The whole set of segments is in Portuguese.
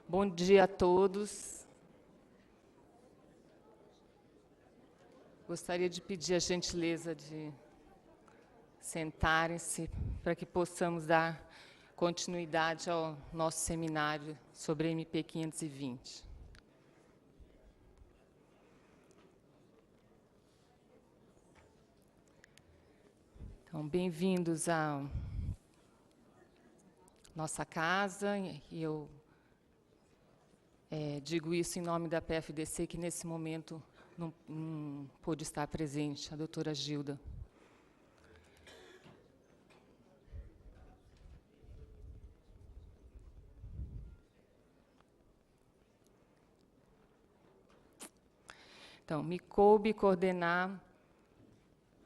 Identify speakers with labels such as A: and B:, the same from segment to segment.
A: Bom dia a todos. Gostaria de pedir a gentileza de sentarem-se para que possamos dar continuidade ao nosso seminário sobre a MP 520. Então, bem-vindos à nossa casa, e eu digo isso em nome da PFDC, que nesse momento não pôde estar presente, a doutora Gilda. Então, me coube coordenar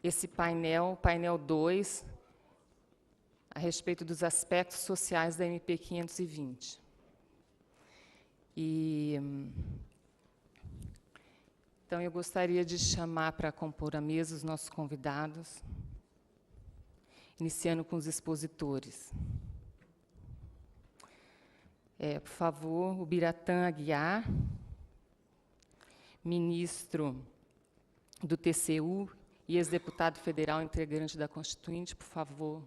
A: esse painel 2, a respeito dos aspectos sociais da MP 520. Então, eu gostaria de chamar para compor a mesa os nossos convidados, iniciando com os expositores. Por favor, o Biratã Aguiar, ministro do TCU e ex-deputado federal integrante da Constituinte, por favor.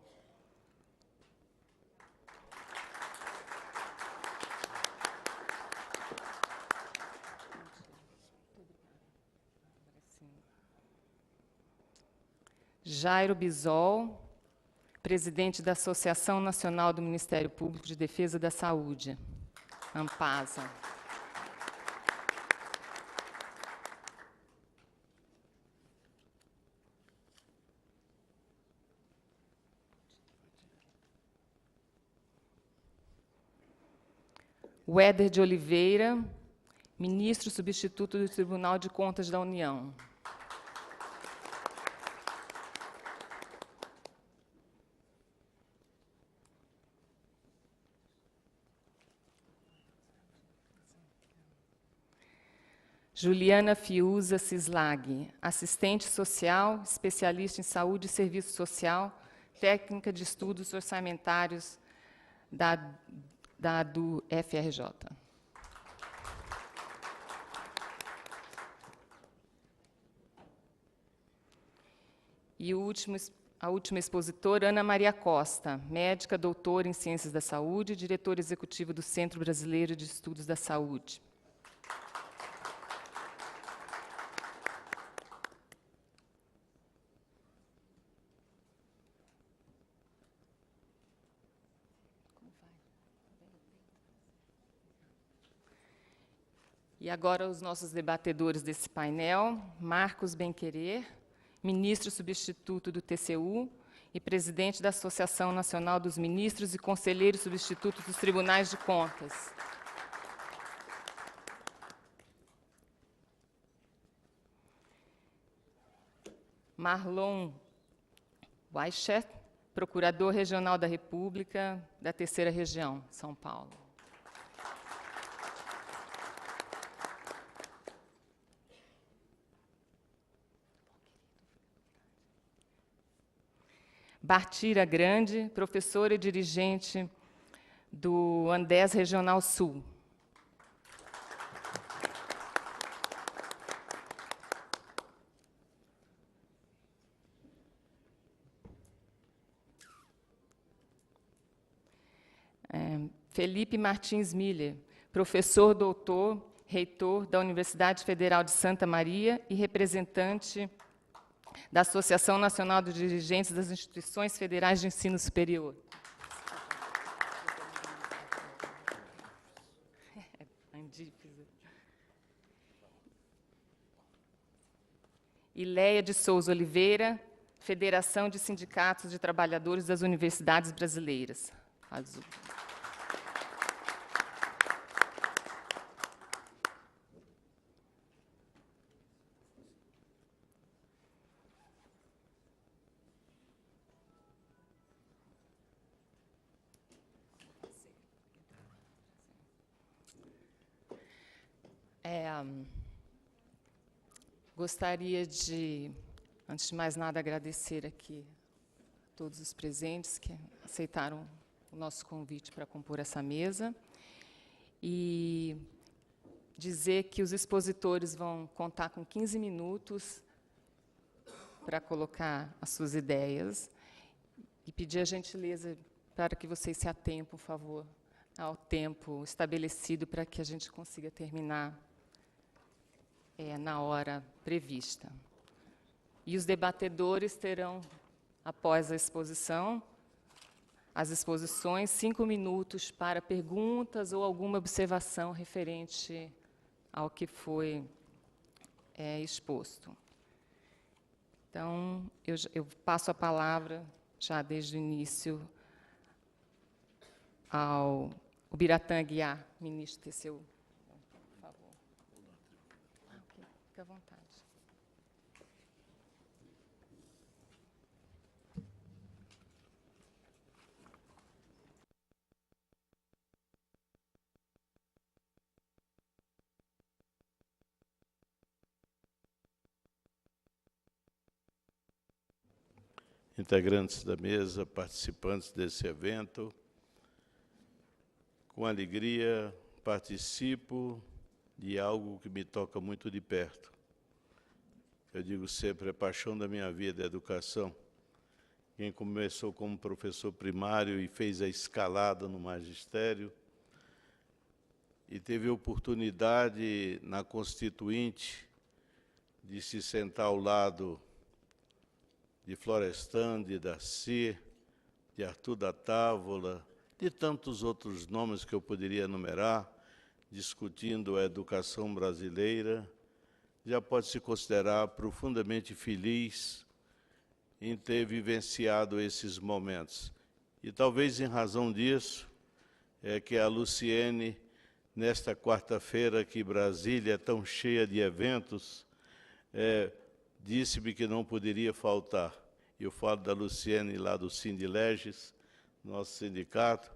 A: Jairo Bisol, presidente da Associação Nacional do Ministério Público de Defesa da Saúde, ANPASA. Weder de Oliveira, ministro substituto do Tribunal de Contas da União. Juliana Fiuza Cislag, assistente social, especialista em saúde e serviço social, técnica de estudos orçamentários do FRJ. E a última expositora, Ana Maria Costa, médica, doutora em Ciências da Saúde, diretora executiva do Centro Brasileiro de Estudos da Saúde. E agora os nossos debatedores desse painel: Marcos Benquerer, ministro substituto do TCU e presidente da Associação Nacional dos Ministros e conselheiro substituto dos Tribunais de Contas. Marlon Weichet, procurador regional da República da Terceira Região, São Paulo. Bartira Grande, professora e dirigente do Andes Regional Sul. Felipe Martins Miller, professor doutor, reitor da Universidade Federal de Santa Maria e representante da Associação Nacional dos Dirigentes das Instituições Federais de Ensino Superior. Ileia de Souza Oliveira, Federação de Sindicatos de Trabalhadores das Universidades Brasileiras. Azul. Gostaria de, antes de mais nada, agradecer aqui a todos os presentes que aceitaram o nosso convite para compor essa mesa. e dizer que os expositores vão contar com 15 minutos para colocar as suas ideias e pedir a gentileza para que vocês se atenham, por favor, ao tempo estabelecido para que a gente consiga terminar na hora prevista. E os debatedores terão, após a exposição, as exposições, 5 minutos para perguntas ou alguma observação referente ao que foi exposto. Então, eu passo a palavra, já desde o início, ao Biratã Aguiar, ministro do TCU. Por favor. Okay, fica à vontade.
B: Integrantes da mesa, participantes desse evento, com alegria participo de algo que me toca muito de perto. Eu digo sempre, a paixão da minha vida é a educação. Quem começou como professor primário e fez a escalada no magistério e teve a oportunidade na Constituinte de se sentar ao lado de Florestan, de Darcy, de Arthur da Távola, de tantos outros nomes que eu poderia enumerar, discutindo a educação brasileira, já pode se considerar profundamente feliz em ter vivenciado esses momentos. E talvez em razão disso, é que a Luciene, nesta quarta-feira que Brasília é tão cheia de eventos, disse-me que não poderia faltar. Eu falo da Luciene lá do Sindileges, nosso sindicato,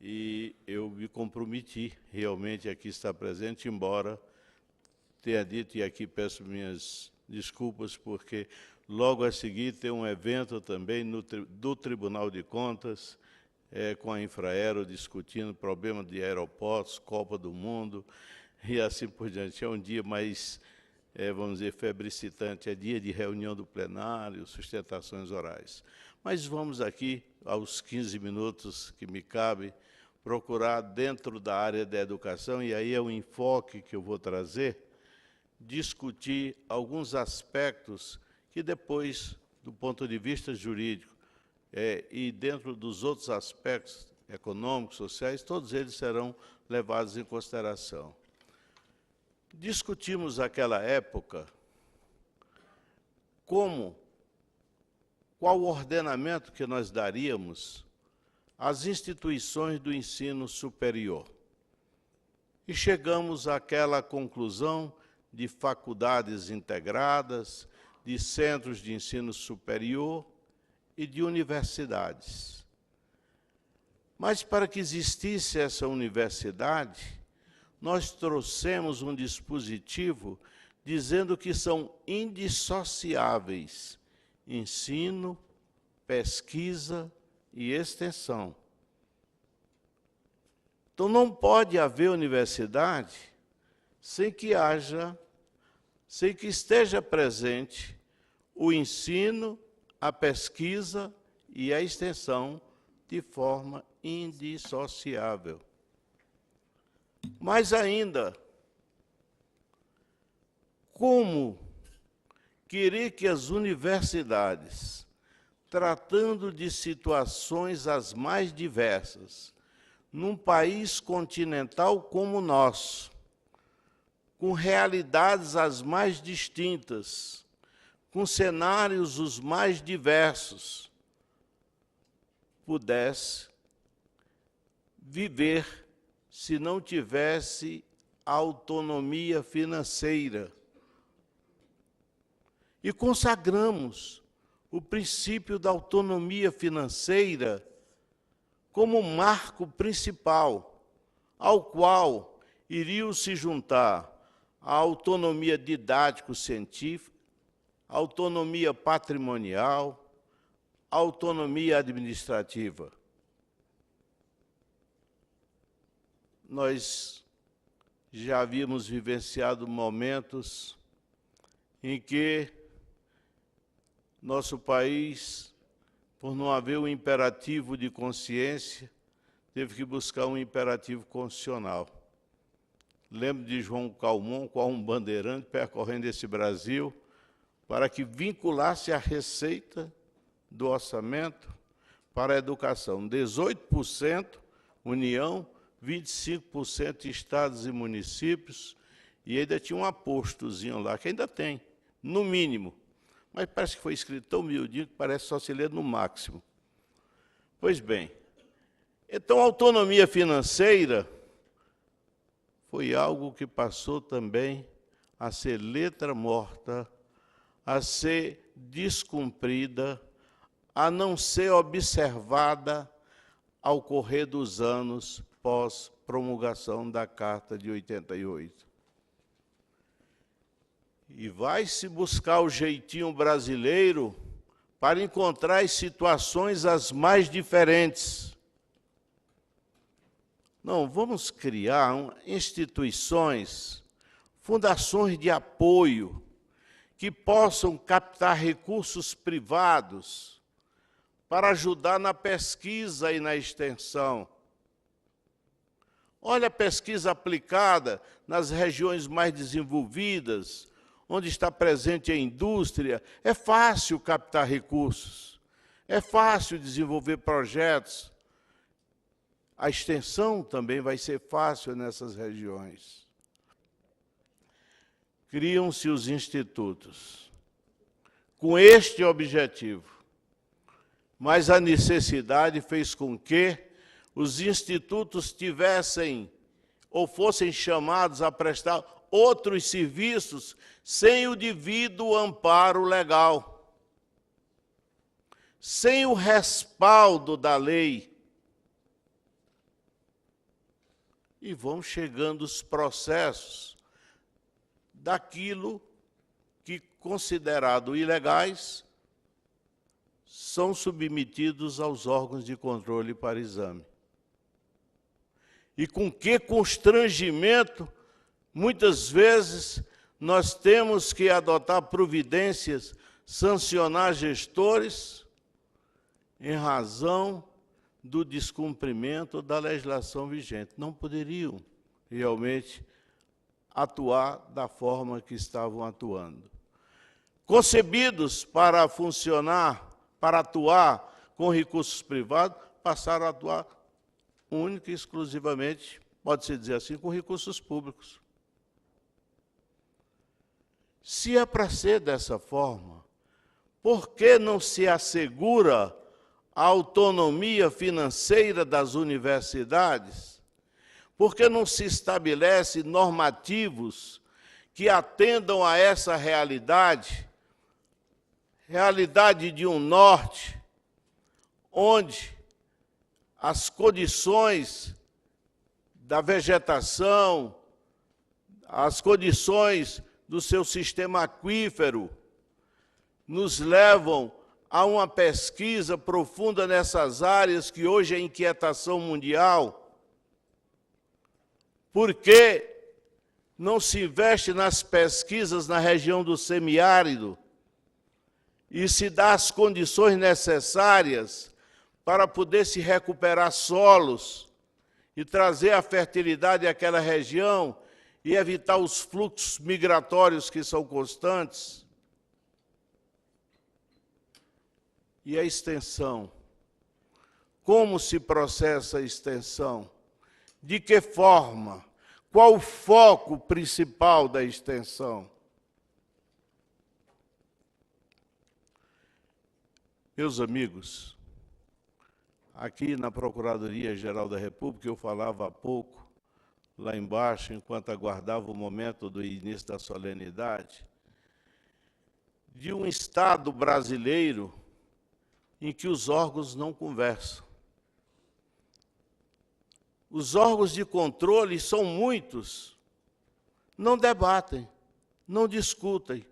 B: e eu me comprometi realmente aqui estar presente, embora tenha dito, e aqui peço minhas desculpas, porque logo a seguir tem um evento também do Tribunal de Contas, com a Infraero, discutindo problema de aeroportos, Copa do Mundo, e assim por diante. É um dia mais, vamos dizer, febricitante, é dia de reunião do plenário, sustentações orais. Mas vamos aqui, aos 15 minutos que me cabe, procurar dentro da área da educação, e aí é o enfoque que eu vou trazer, discutir alguns aspectos que depois, do ponto de vista jurídico, e dentro dos outros aspectos econômicos, sociais, todos eles serão levados em consideração. Discutimos naquela época qual o ordenamento que nós daríamos às instituições do ensino superior. E chegamos àquela conclusão de faculdades integradas, de centros de ensino superior e de universidades. Mas para que existisse essa universidade, nós trouxemos um dispositivo dizendo que são indissociáveis ensino, pesquisa e extensão. Então, não pode haver universidade sem que esteja presente o ensino, a pesquisa e a extensão de forma indissociável. Mas ainda, como querer que as universidades, tratando de situações as mais diversas, num país continental como o nosso, com realidades as mais distintas, com cenários os mais diversos, pudesse viver se não tivesse autonomia financeira. E consagramos o princípio da autonomia financeira como marco principal, ao qual iriam se juntar a autonomia didático-científica, a autonomia patrimonial, a autonomia administrativa. nós já havíamos vivenciado momentos em que nosso país, por não haver um imperativo de consciência, teve que buscar um imperativo constitucional. Lembro de João Calmon, qual um bandeirante percorrendo esse Brasil, para que vinculasse a receita do orçamento para a educação. 18% União, 25% estados e municípios, e ainda tinha um apostozinho lá, que ainda tem, no mínimo. Mas parece que foi escrito tão miudinho que parece só se ler no máximo. Pois bem, então a autonomia financeira foi algo que passou também a ser letra morta, a ser descumprida, a não ser observada ao correr dos anos pós-promulgação da Carta de 88. E vai-se buscar o jeitinho brasileiro para encontrar as situações as mais diferentes. Não, vamos criar instituições, fundações de apoio, que possam captar recursos privados para ajudar na pesquisa e na extensão. Olha a pesquisa aplicada nas regiões mais desenvolvidas, onde está presente a indústria. É fácil captar recursos, é fácil desenvolver projetos. A extensão também vai ser fácil nessas regiões. Criam-se os institutos com este objetivo, mas a necessidade fez com que os institutos tivessem ou fossem chamados a prestar outros serviços sem o devido amparo legal, sem o respaldo da lei. E vão chegando os processos daquilo que, considerado ilegais, são submetidos aos órgãos de controle para exame. E com que constrangimento, muitas vezes, nós temos que adotar providências, sancionar gestores, em razão do descumprimento da legislação vigente. Não poderiam realmente atuar da forma que estavam atuando. Concebidos para funcionar, para atuar com recursos privados, passaram a atuar única e exclusivamente, pode-se dizer assim, com recursos públicos. Se é para ser dessa forma, por que não se assegura a autonomia financeira das universidades? Por que não se estabelece normativos que atendam a essa realidade, realidade de um norte, onde as condições da vegetação, as condições do seu sistema aquífero, nos levam a uma pesquisa profunda nessas áreas que hoje é inquietação mundial? Por que não se investe nas pesquisas na região do semiárido e se dá as condições necessárias para poder se recuperar solos e trazer a fertilidade àquela região e evitar os fluxos migratórios que são constantes? E a extensão? Como se processa a extensão? De que forma? Qual o foco principal da extensão? Meus amigos, aqui na Procuradoria-Geral da República, eu falava há pouco, lá embaixo, enquanto aguardava o momento do início da solenidade, de um Estado brasileiro em que os órgãos não conversam. Os órgãos de controle são muitos, não debatem, não discutem.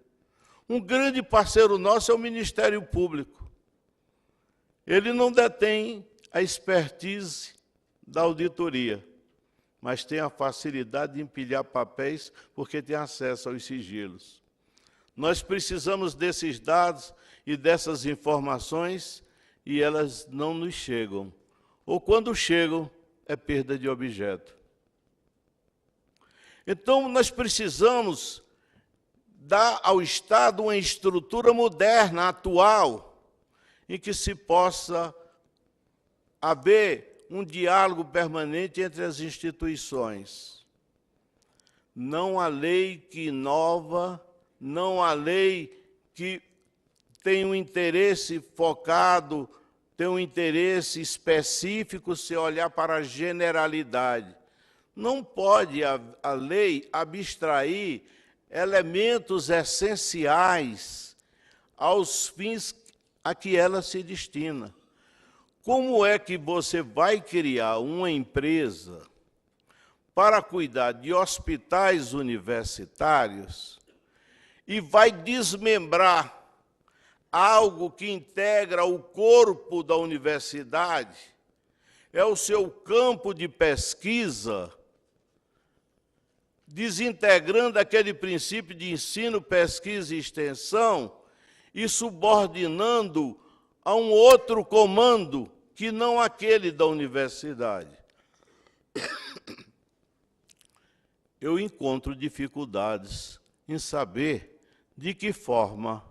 B: Um grande parceiro nosso é o Ministério Público. Ele não detém a expertise da auditoria, mas tem a facilidade de empilhar papéis porque tem acesso aos sigilos. Nós precisamos desses dados e dessas informações e elas não nos chegam. Ou quando chegam, é perda de objeto. Então, nós precisamos dar ao Estado uma estrutura moderna, atual, em que se possa haver um diálogo permanente entre as instituições. Não há lei que inova, não há lei que tem um interesse focado, tem um interesse específico se olhar para a generalidade. Não pode a lei abstrair elementos essenciais aos fins a que ela se destina. Como é que você vai criar uma empresa para cuidar de hospitais universitários e vai desmembrar algo que integra o corpo da universidade, é o seu campo de pesquisa, desintegrando aquele princípio de ensino, pesquisa e extensão e subordinando a um outro comando que não aquele da universidade. Eu encontro dificuldades em saber de que forma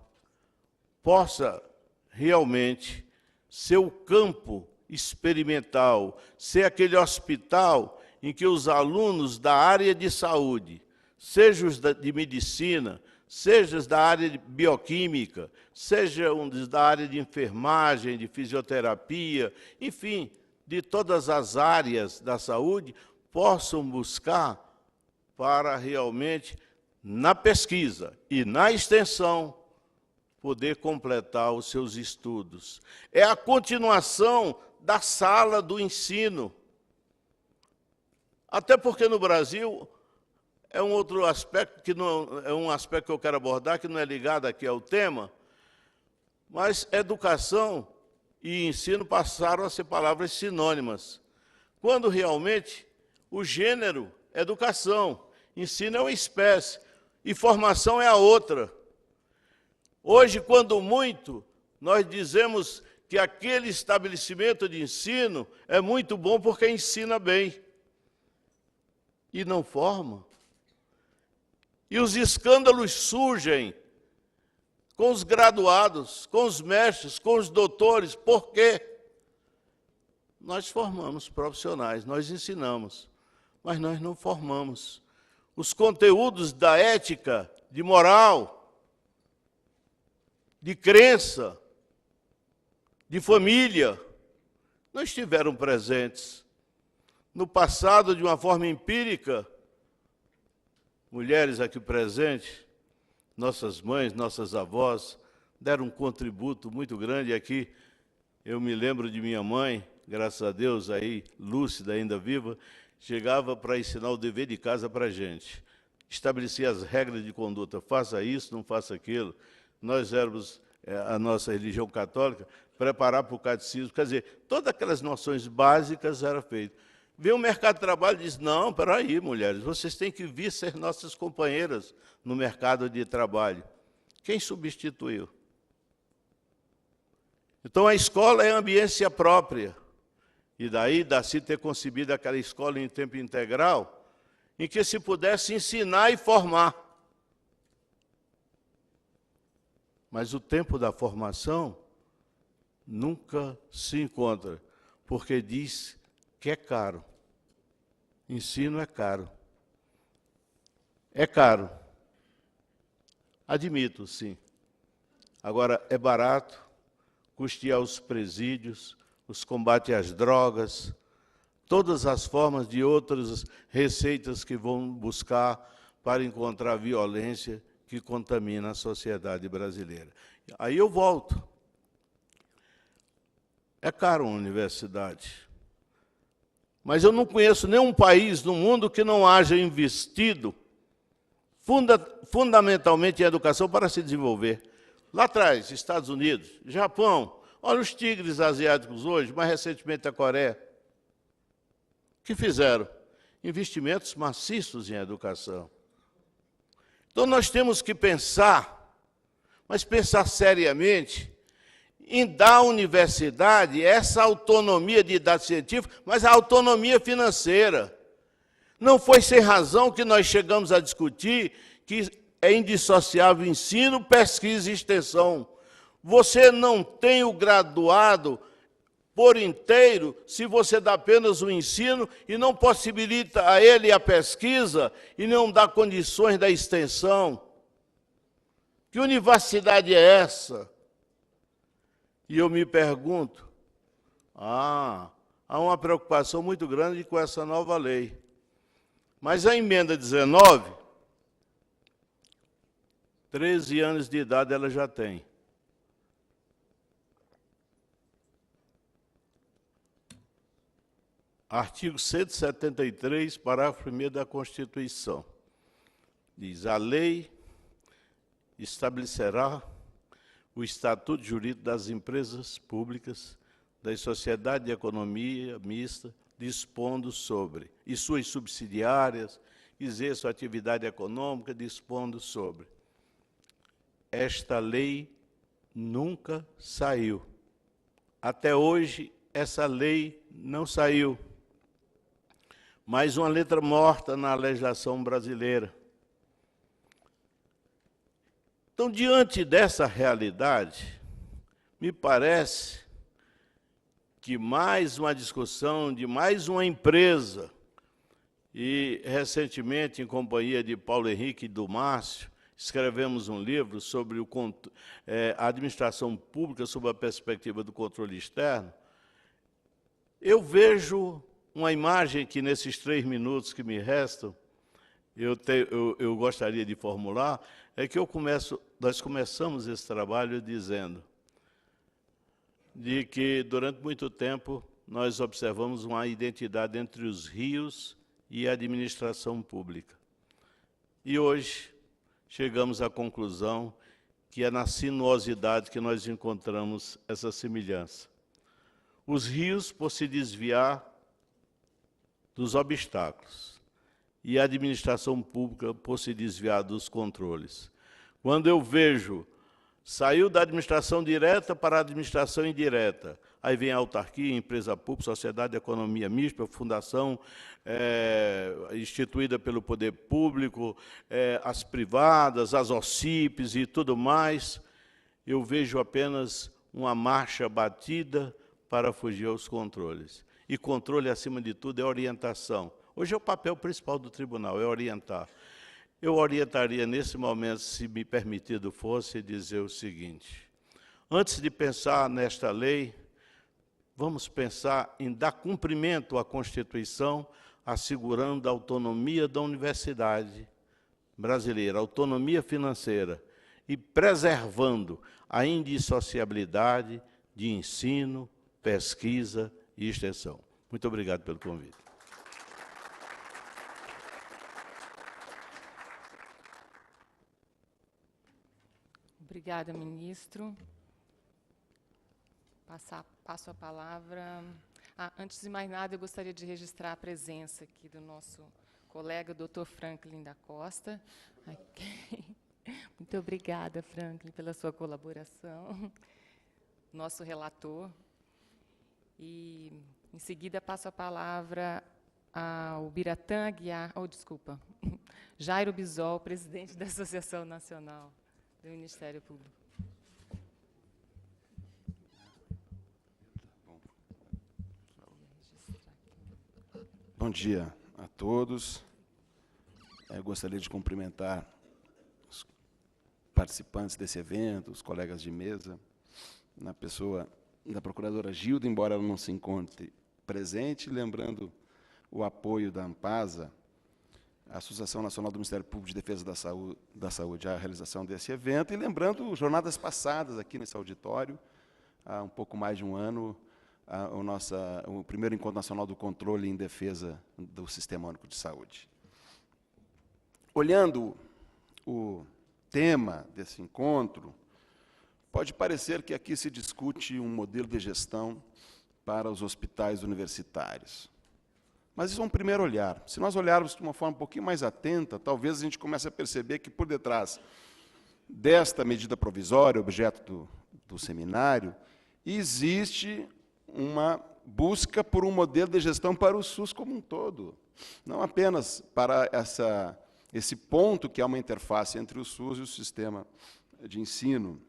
B: possa realmente ser o campo experimental, ser aquele hospital em que os alunos da área de saúde, seja os de medicina, seja os da área de bioquímica, seja os da área de enfermagem, de fisioterapia, enfim, de todas as áreas da saúde, possam buscar para realmente, na pesquisa e na extensão, poder completar os seus estudos. É a continuação da sala do ensino. Até porque no Brasil é um outro aspecto que não é um aspecto que eu quero abordar, que não é ligado aqui ao tema, mas educação e ensino passaram a ser palavras sinônimas, quando realmente o gênero é educação, ensino é uma espécie e formação é a outra. Hoje, quando muito, nós dizemos que aquele estabelecimento de ensino é muito bom porque ensina bem e não forma. E os escândalos surgem com os graduados, com os mestres, com os doutores. Por quê? Nós formamos profissionais, nós ensinamos, mas nós não formamos. Os conteúdos da ética, de moral, de crença, de família, não estiveram presentes. No passado, de uma forma empírica, mulheres aqui presentes, nossas mães, nossas avós, deram um contributo muito grande aqui. Eu me lembro de minha mãe, graças a Deus, aí, lúcida, ainda viva, chegava para ensinar o dever de casa para a gente. Estabelecia as regras de conduta, faça isso, não faça aquilo. Nós éramos, a nossa religião católica, preparar para o catecismo, quer dizer, todas aquelas noções básicas eram feitas. Vem o mercado de trabalho e diz, não, peraí, mulheres, vocês têm que vir ser nossas companheiras no mercado de trabalho. Quem substituiu? Então, a escola é ambiência própria. E daí, Daci ter concebido aquela escola em tempo integral, em que se pudesse ensinar e formar. Mas o tempo da formação nunca se encontra, porque diz que é caro. Ensino é caro. É caro. Admito, sim. Agora, é barato custear os presídios, os combates às drogas, todas as formas de outras receitas que vão buscar para encontrar violência que contamina a sociedade brasileira. Aí eu volto. É caro uma universidade. Mas eu não conheço nenhum país no mundo que não haja investido fundamentalmente em educação para se desenvolver. Lá atrás, Estados Unidos, Japão, olha os tigres asiáticos hoje, mais recentemente a Coreia. O que fizeram? investimentos maciços em educação. Então, nós temos que pensar, mas pensar seriamente, em dar à universidade essa autonomia de idade científica, mas a autonomia financeira. Não foi sem razão que nós chegamos a discutir que é indissociável ensino, pesquisa e extensão. Você não tem o graduado por inteiro se você dá apenas o ensino e não possibilita a ele a pesquisa e não dá condições da extensão. Que universidade é essa? E eu me pergunto, há uma preocupação muito grande com essa nova lei. Mas a emenda 19, 13 anos de idade ela já tem. Artigo 173, parágrafo 1º da Constituição. Diz, a lei estabelecerá o estatuto jurídico das empresas públicas, das sociedades de economia mista, dispondo sobre, e suas subsidiárias, exerçam atividade econômica, dispondo sobre. Esta lei nunca saiu. Até hoje, essa lei não saiu. Mais uma letra morta na legislação brasileira. Então, diante dessa realidade, me parece que mais uma discussão de mais uma empresa, e recentemente, em companhia de Paulo Henrique e do Márcio, escrevemos um livro sobre a administração pública sob a perspectiva do controle externo. Eu vejo uma imagem que, nesses 3 minutos que me restam, eu gostaria de formular, é que nós começamos esse trabalho dizendo de que, durante muito tempo, nós observamos uma identidade entre os rios e a administração pública. E hoje chegamos à conclusão que é na sinuosidade que nós encontramos essa semelhança. Os rios, por se desviar dos obstáculos, e a administração pública, por se desviar dos controles. Quando eu vejo, saiu da administração direta para a administração indireta, aí vem a autarquia, empresa pública, sociedade de economia mista, fundação instituída pelo poder público, as privadas, as OCIPs e tudo mais, eu vejo apenas uma marcha batida para fugir aos controles. E controle, acima de tudo, é orientação. Hoje é o papel principal do tribunal, é orientar. Eu orientaria, nesse momento, se me permitido fosse, dizer o seguinte. Antes de pensar nesta lei, vamos pensar em dar cumprimento à Constituição, assegurando a autonomia da universidade brasileira, a autonomia financeira, e preservando a indissociabilidade de ensino, pesquisa e extensão. Muito obrigado pelo convite.
A: Obrigada, ministro. Passo a palavra. Antes de mais nada, eu gostaria de registrar a presença aqui do nosso colega, Dr. Franklin da Costa. Muito obrigada, Franklin, pela sua colaboração. Nosso relator. E, em seguida, passo a palavra ao Biratã Aguiar, Jairo Bisol, presidente da Associação Nacional do Ministério Público.
C: Bom dia a todos. Eu gostaria de cumprimentar os participantes desse evento, os colegas de mesa, na pessoa da procuradora Gilda, embora ela não se encontre presente, lembrando o apoio da ANPASA, a Associação Nacional do Ministério Público de Defesa da Saúde, à realização desse evento, e lembrando jornadas passadas aqui nesse auditório, há um pouco mais de um ano, o primeiro Encontro Nacional do Controle em Defesa do Sistema Único de Saúde. Olhando o tema desse encontro, pode parecer que aqui se discute um modelo de gestão para os hospitais universitários. Mas isso é um primeiro olhar. Se nós olharmos de uma forma um pouquinho mais atenta, talvez a gente comece a perceber que, por detrás desta medida provisória, objeto do seminário, existe uma busca por um modelo de gestão para o SUS como um todo. Não apenas para esse ponto que é uma interface entre o SUS e o sistema de ensino.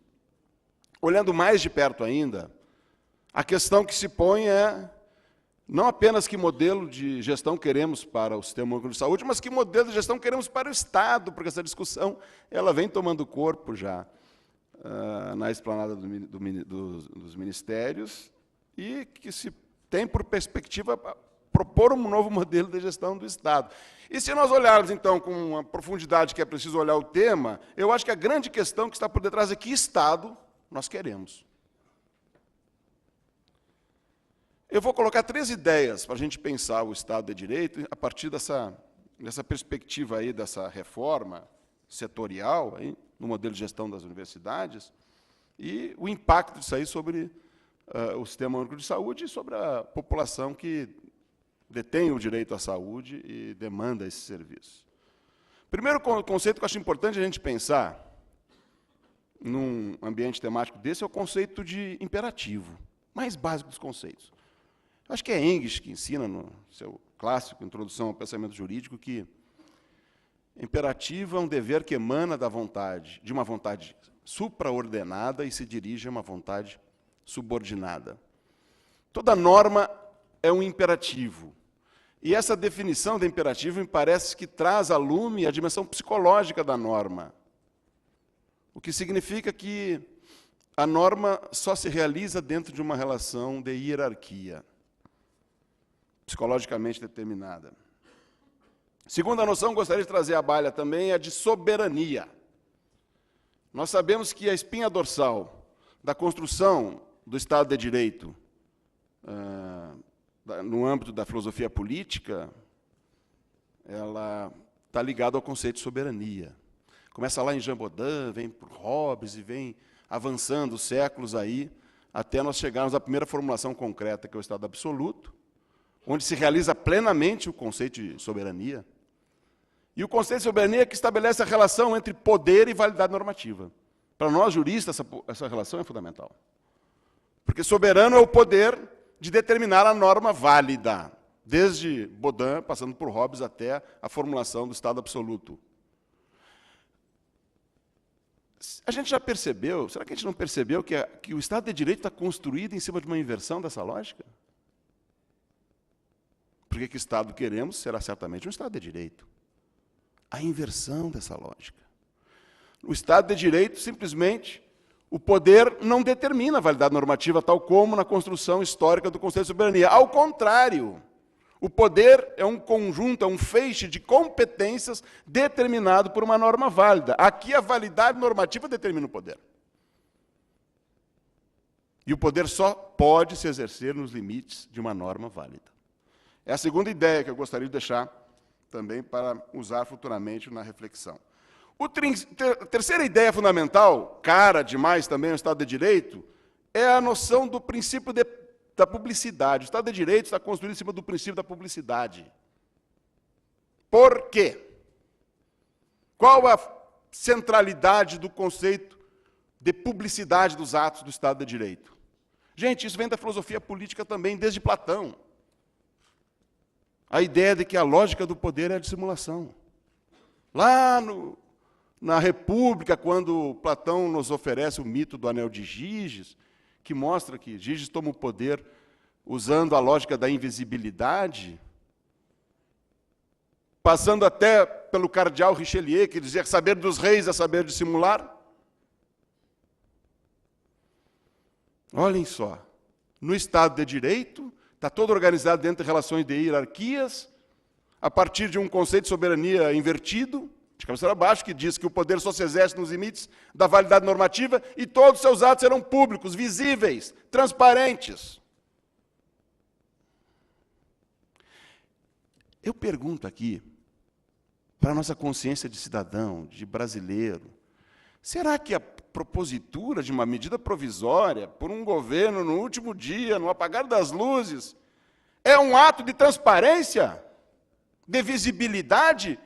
C: Olhando mais de perto ainda, a questão que se põe é não apenas que modelo de gestão queremos para o Sistema Único de Saúde, mas que modelo de gestão queremos para o Estado, porque essa discussão ela vem tomando corpo já na esplanada dos ministérios e que se tem por perspectiva propor um novo modelo de gestão do Estado. E se nós olharmos, então, com a profundidade que é preciso olhar o tema, eu acho que a grande questão que está por detrás é que Estado nós queremos. Eu vou colocar 3 ideias para a gente pensar o Estado de Direito a partir dessa perspectiva aí, dessa reforma setorial aí, no modelo de gestão das universidades e o impacto disso aí sobre o Sistema Único de Saúde e sobre a população que detém o direito à saúde e demanda esse serviço. Primeiro conceito que eu acho importante a gente pensar num ambiente temático desse é o conceito de imperativo, mais básico dos conceitos. Eu acho que é Engels que ensina no seu clássico Introdução ao Pensamento Jurídico que imperativo é um dever que emana de uma vontade supraordenada e se dirige a uma vontade subordinada. Toda norma é um imperativo. E essa definição de imperativo me parece que traz a lume a dimensão psicológica da norma. O que significa que a norma só se realiza dentro de uma relação de hierarquia, psicologicamente determinada. Segunda noção, gostaria de trazer à baila também, é a de soberania. Nós sabemos que a espinha dorsal da construção do Estado de Direito no âmbito da filosofia política, ela está ligada ao conceito de soberania. Começa lá em Jean Bodin, vem por Hobbes e vem avançando os séculos aí, até nós chegarmos à primeira formulação concreta, que é o Estado absoluto, onde se realiza plenamente o conceito de soberania. E o conceito de soberania é que estabelece a relação entre poder e validade normativa. Para nós, juristas, essa relação é fundamental. Porque soberano é o poder de determinar a norma válida, desde Bodin, passando por Hobbes, até a formulação do Estado absoluto. A gente já percebeu, será que a gente não percebeu que o Estado de Direito está construído em cima de uma inversão dessa lógica? Porque que Estado queremos será certamente um Estado de Direito. A inversão dessa lógica. O Estado de Direito, simplesmente, o poder não determina a validade normativa, tal como na construção histórica do conceito de soberania. Ao contrário, o poder é um conjunto, é um feixe de competências determinado por uma norma válida. Aqui a validade normativa determina o poder. E o poder só pode se exercer nos limites de uma norma válida. É a segunda ideia que eu gostaria de deixar também para usar futuramente na reflexão. A terceira ideia fundamental, cara demais também ao Estado de Direito, é a noção do princípio da publicidade. O Estado de Direito está construído em cima do princípio da publicidade. Por quê? Qual a centralidade do conceito de publicidade dos atos do Estado de Direito? Gente, isso vem da filosofia política também, desde Platão. A ideia de que a lógica do poder é a dissimulação. Lá na República, quando Platão nos oferece o mito do anel de Giges, que mostra que Giges toma o poder usando a lógica da invisibilidade, passando até pelo cardeal Richelieu, que dizia que saber dos reis é saber dissimular. Olhem só, no Estado de Direito, está todo organizado dentro de relações de hierarquias, a partir de um conceito de soberania invertido, de cabeceira abaixo, que diz que o poder só se exerce nos limites da validade normativa e todos os seus atos serão públicos, visíveis, transparentes. Eu pergunto aqui, para a nossa consciência de cidadão, de brasileiro, será que a propositura de uma medida provisória por um governo no último dia, no apagar das luzes, É um ato de transparência? De visibilidade?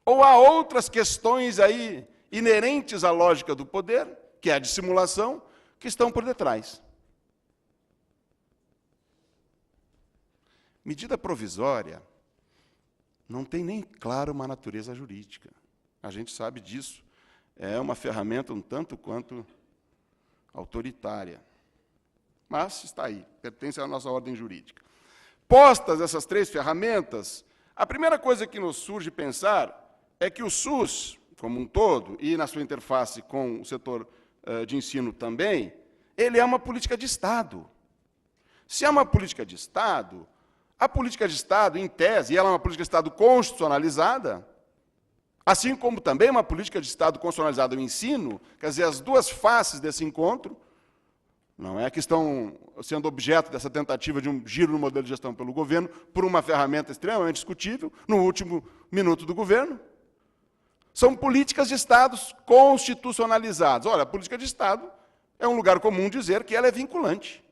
C: Ou há outras questões aí inerentes à lógica do poder, que é a dissimulação, que estão por detrás? Medida provisória não tem nem, claro, uma natureza jurídica. A gente sabe disso. É uma ferramenta um tanto quanto autoritária. Mas está aí, pertence à nossa ordem jurídica. Postas essas três ferramentas, a primeira coisa que nos surge pensar é que o SUS, como um todo, e na sua interface com o setor de ensino também, ele é uma política de Estado. Se é uma política de Estado, a política de Estado, em tese, e ela é uma política de Estado constitucionalizada, assim como também uma política de Estado constitucionalizada no ensino, quer dizer, as duas faces desse encontro, não é que estão sendo objeto dessa tentativa de um giro no modelo de gestão pelo governo por uma ferramenta extremamente discutível, no último minuto do governo. São políticas de Estados constitucionalizadas. Olha, a política de Estado é um lugar comum dizer que ela é vinculante.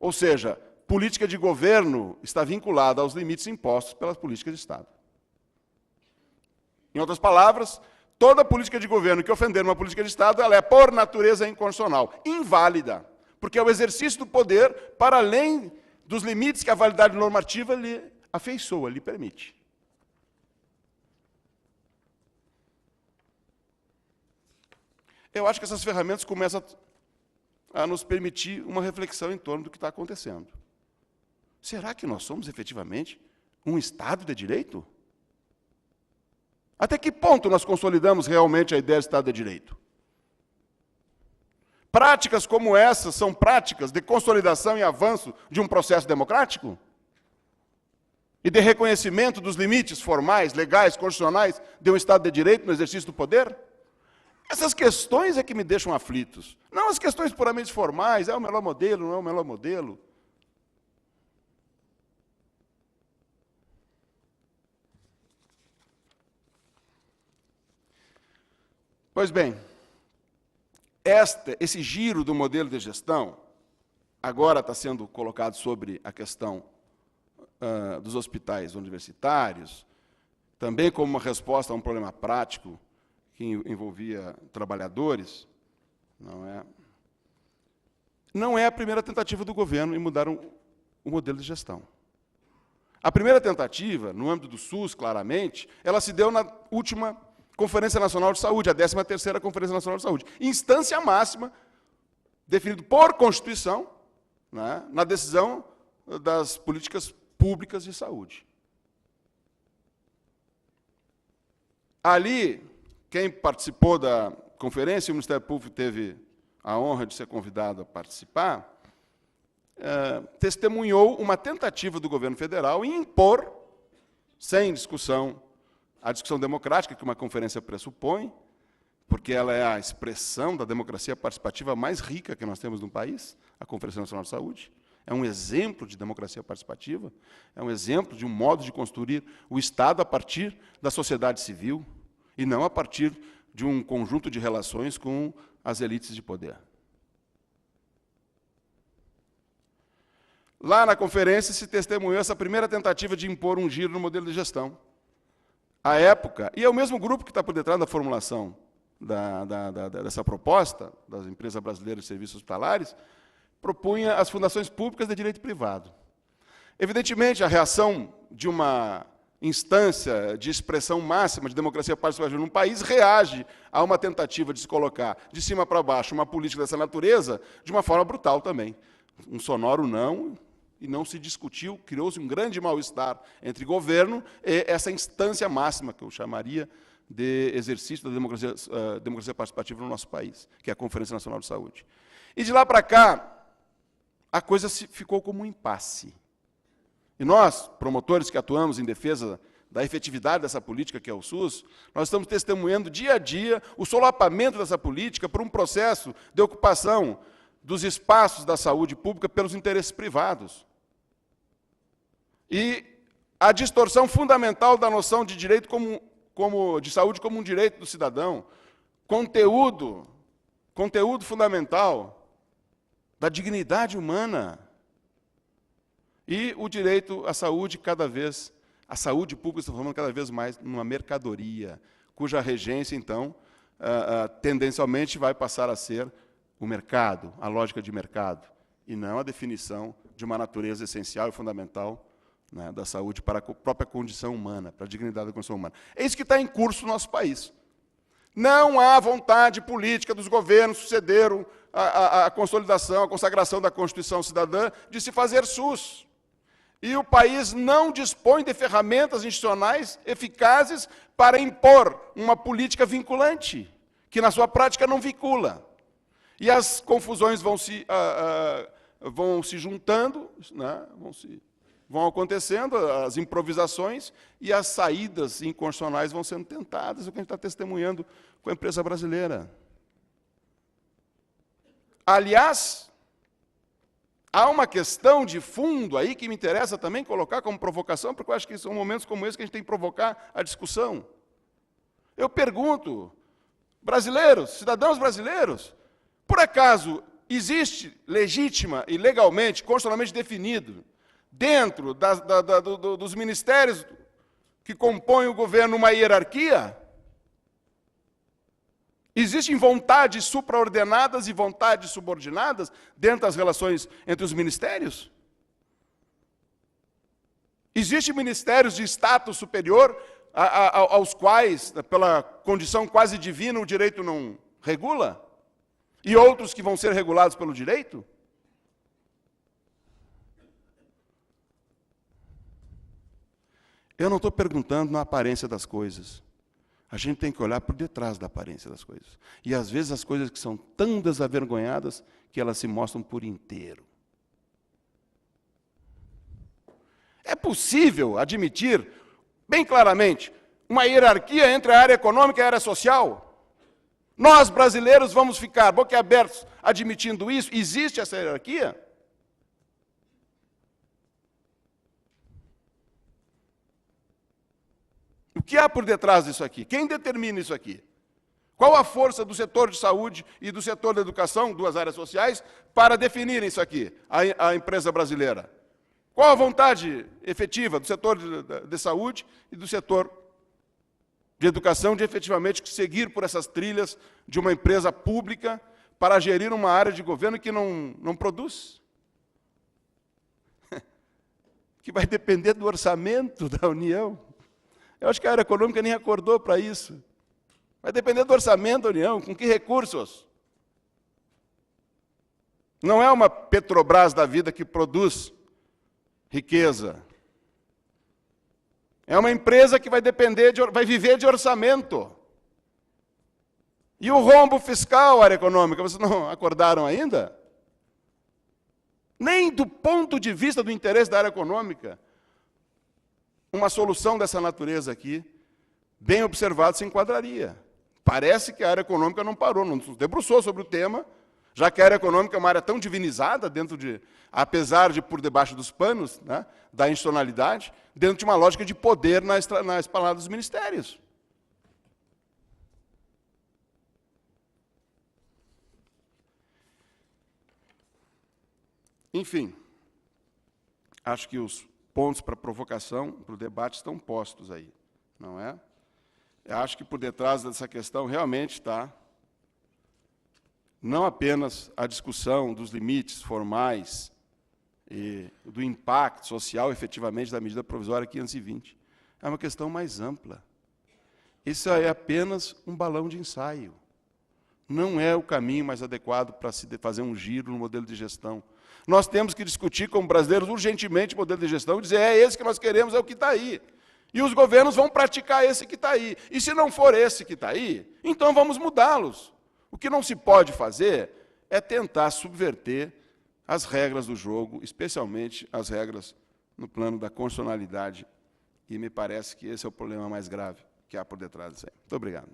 C: Ou seja, política de governo está vinculada aos limites impostos pelas políticas de Estado. Em outras palavras, toda política de governo que ofender uma política de Estado, ela é, por natureza, inconstitucional, inválida, porque é o exercício do poder para além dos limites que a validade normativa lhe afeiçoa, lhe permite. Eu acho que essas ferramentas começam a nos permitir uma reflexão em torno do que está acontecendo. Será que nós somos, efetivamente, um Estado de direito? Até que ponto nós consolidamos realmente a ideia de Estado de Direito? Práticas como essas são práticas de consolidação e avanço de um processo democrático? E de reconhecimento dos limites formais, legais, constitucionais de um Estado de Direito no exercício do poder? Essas questões é que me deixam aflitos. Não as questões puramente formais, é o melhor modelo, não é o melhor modelo. Pois bem, esse giro do modelo de gestão agora está sendo colocado sobre a questão dos hospitais universitários, também como uma resposta a um problema prático que envolvia trabalhadores, não é a primeira tentativa do governo em mudar o modelo de gestão. A primeira tentativa, no âmbito do SUS, claramente, ela se deu na última Conferência Nacional de Saúde, a 13ª Conferência Nacional de Saúde. Instância máxima, definido por Constituição, na decisão das políticas públicas de saúde. Ali, quem participou da conferência, o Ministério Público teve a honra de ser convidado a participar, testemunhou uma tentativa do governo federal em impor, sem discussão, a discussão democrática que uma conferência pressupõe, porque ela é a expressão da democracia participativa mais rica que nós temos no país, a Conferência Nacional de Saúde. É um exemplo de democracia participativa, é um exemplo de um modo de construir o Estado a partir da sociedade civil e não a partir de um conjunto de relações com as elites de poder. Lá na conferência se testemunhou essa primeira tentativa de impor um giro no modelo de gestão. À época, e é o mesmo grupo que está por detrás da formulação dessa proposta, das empresas brasileiras de serviços hospitalares, propunha as fundações públicas de direito privado. Evidentemente, a reação de uma instância de expressão máxima de democracia participativa num país reage a uma tentativa de se colocar de cima para baixo uma política dessa natureza de uma forma brutal também. Um sonoro não, e não se discutiu, criou-se um grande mal-estar entre governo e essa instância máxima, que eu chamaria de exercício da democracia participativa no nosso país, que é a Conferência Nacional de Saúde. E de lá para cá, a coisa ficou como um impasse. E nós, promotores que atuamos em defesa da efetividade dessa política, que é o SUS, nós estamos testemunhando dia a dia o solapamento dessa política por um processo de ocupação dos espaços da saúde pública pelos interesses privados. E a distorção fundamental da noção de direito de saúde como um direito do cidadão, conteúdo fundamental da dignidade humana, E o direito à saúde, cada vez, a saúde pública está formando cada vez mais numa mercadoria, cuja regência, então, tendencialmente vai passar a ser o mercado, a lógica de mercado, e não a definição de uma natureza essencial e fundamental, né, da saúde para a própria condição humana, para a dignidade da condição humana. É isso que está em curso no nosso país. Não há vontade política dos governos que sucederam a consolidação, a consagração da Constituição Cidadã, de se fazer SUS. E o país não dispõe de ferramentas institucionais eficazes para impor uma política vinculante, que na sua prática não vincula. E as confusões vão se juntando, né, vão acontecendo, as improvisações, e as saídas inconstitucionais vão sendo tentadas, o que a gente está testemunhando com a empresa brasileira. Aliás, há uma questão de fundo aí que me interessa também colocar como provocação, porque eu acho que são momentos como esse que a gente tem que provocar a discussão. Eu pergunto, brasileiros, cidadãos brasileiros, por acaso existe legítima e legalmente, constitucionalmente definido, dentro dos ministérios que compõem o governo, uma hierarquia? Existem vontades supraordenadas e vontades subordinadas dentro das relações entre os ministérios? Existem ministérios de status superior aos quais, pela condição quase divina, o direito não regula? E outros que vão ser regulados pelo direito? Eu não estou perguntando na aparência das coisas. A gente tem que olhar por detrás da aparência das coisas. E, às vezes, as coisas que são tão desavergonhadas que elas se mostram por inteiro. É possível admitir, bem claramente, uma hierarquia entre a área econômica e a área social? Nós, brasileiros, vamos ficar boquiabertos admitindo isso? Existe essa hierarquia? O que há por detrás disso aqui? Quem determina isso aqui? Qual a força do setor de saúde e do setor da educação, duas áreas sociais, para definir isso aqui, a empresa brasileira? Qual a vontade efetiva do setor de saúde e do setor de educação de efetivamente seguir por essas trilhas de uma empresa pública para gerir uma área de governo que não produz? Que vai depender do orçamento da União. Eu acho que a área econômica nem acordou para isso. Vai depender do orçamento da União, com que recursos? Não é uma Petrobras da vida que produz riqueza. É uma empresa que vai viver de orçamento. E o rombo fiscal, área econômica, vocês não acordaram ainda? Nem do ponto de vista do interesse da área econômica, uma solução dessa natureza aqui, bem observado, se enquadraria. Parece que a área econômica não parou, não se debruçou sobre o tema, já que a área econômica é uma área tão divinizada, apesar de por debaixo dos panos, né, da institucionalidade, dentro de uma lógica de poder na esplanada dos ministérios. Enfim, acho que os pontos para provocação, para o debate, estão postos aí, não é? Eu acho que por detrás dessa questão realmente está não apenas a discussão dos limites formais e do impacto social, efetivamente, da medida provisória 520. É uma questão mais ampla. Isso é apenas um balão de ensaio. Não é o caminho mais adequado para se fazer um giro no modelo de gestão. Nós temos que discutir, como brasileiros, urgentemente o modelo de gestão e dizer, é esse que nós queremos, é o que está aí. E os governos vão praticar esse que está aí. E se não for esse que está aí, então vamos mudá-los. O que não se pode fazer é tentar subverter as regras do jogo, especialmente as regras no plano da constitucionalidade. E me parece que esse é o problema mais grave que há por detrás disso aí. Muito obrigado.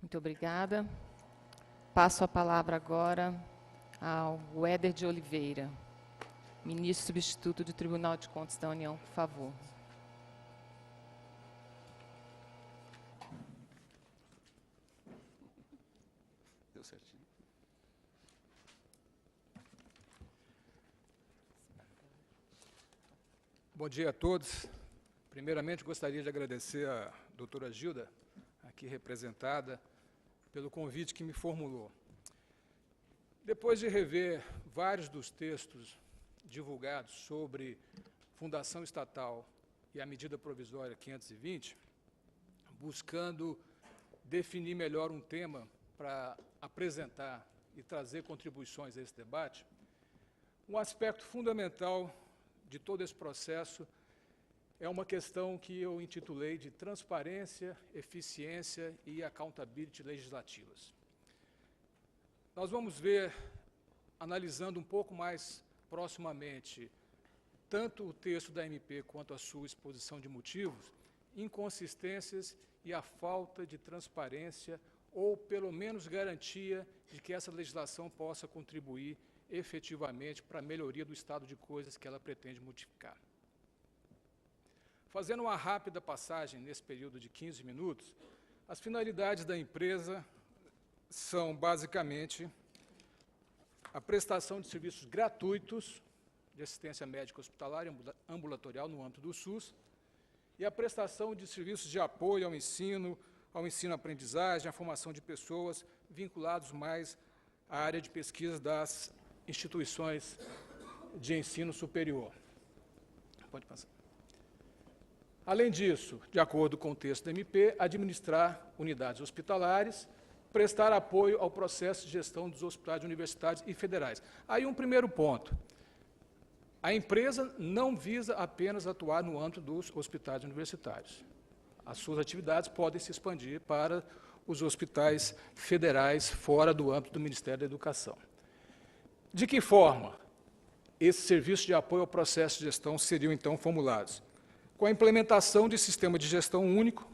A: Muito obrigada. Passo a palavra agora ao Weder de Oliveira, ministro substituto do Tribunal de Contas da União, por favor.
D: Bom dia a todos. Primeiramente, gostaria de agradecer à doutora Gilda, aqui representada, pelo convite que me formulou. Depois de rever vários dos textos divulgados sobre fundação estatal e a medida provisória 520, buscando definir melhor um tema para apresentar e trazer contribuições a esse debate, um aspecto fundamental de todo esse processo é uma questão que eu intitulei de transparência, eficiência e accountability legislativas. Nós vamos ver, analisando um pouco mais proximamente, tanto o texto da MP quanto a sua exposição de motivos, inconsistências e a falta de transparência ou, pelo menos, garantia de que essa legislação possa contribuir efetivamente para a melhoria do estado de coisas que ela pretende modificar. Fazendo uma rápida passagem nesse período de 15 minutos, as finalidades da empresa são, basicamente, a prestação de serviços gratuitos de assistência médica hospitalar e ambulatorial no âmbito do SUS e a prestação de serviços de apoio ao ensino-aprendizagem, à formação de pessoas vinculados mais à área de pesquisa das instituições de ensino superior. Pode passar. Além disso, de acordo com o texto da MP, administrar unidades hospitalares, prestar apoio ao processo de gestão dos hospitais universitários e federais. Aí um primeiro ponto. A empresa não visa apenas atuar no âmbito dos hospitais universitários. As suas atividades podem se expandir para os hospitais federais fora do âmbito do Ministério da Educação. De que forma esses serviços de apoio ao processo de gestão seriam, então, formulados? Com a implementação de sistema de gestão único,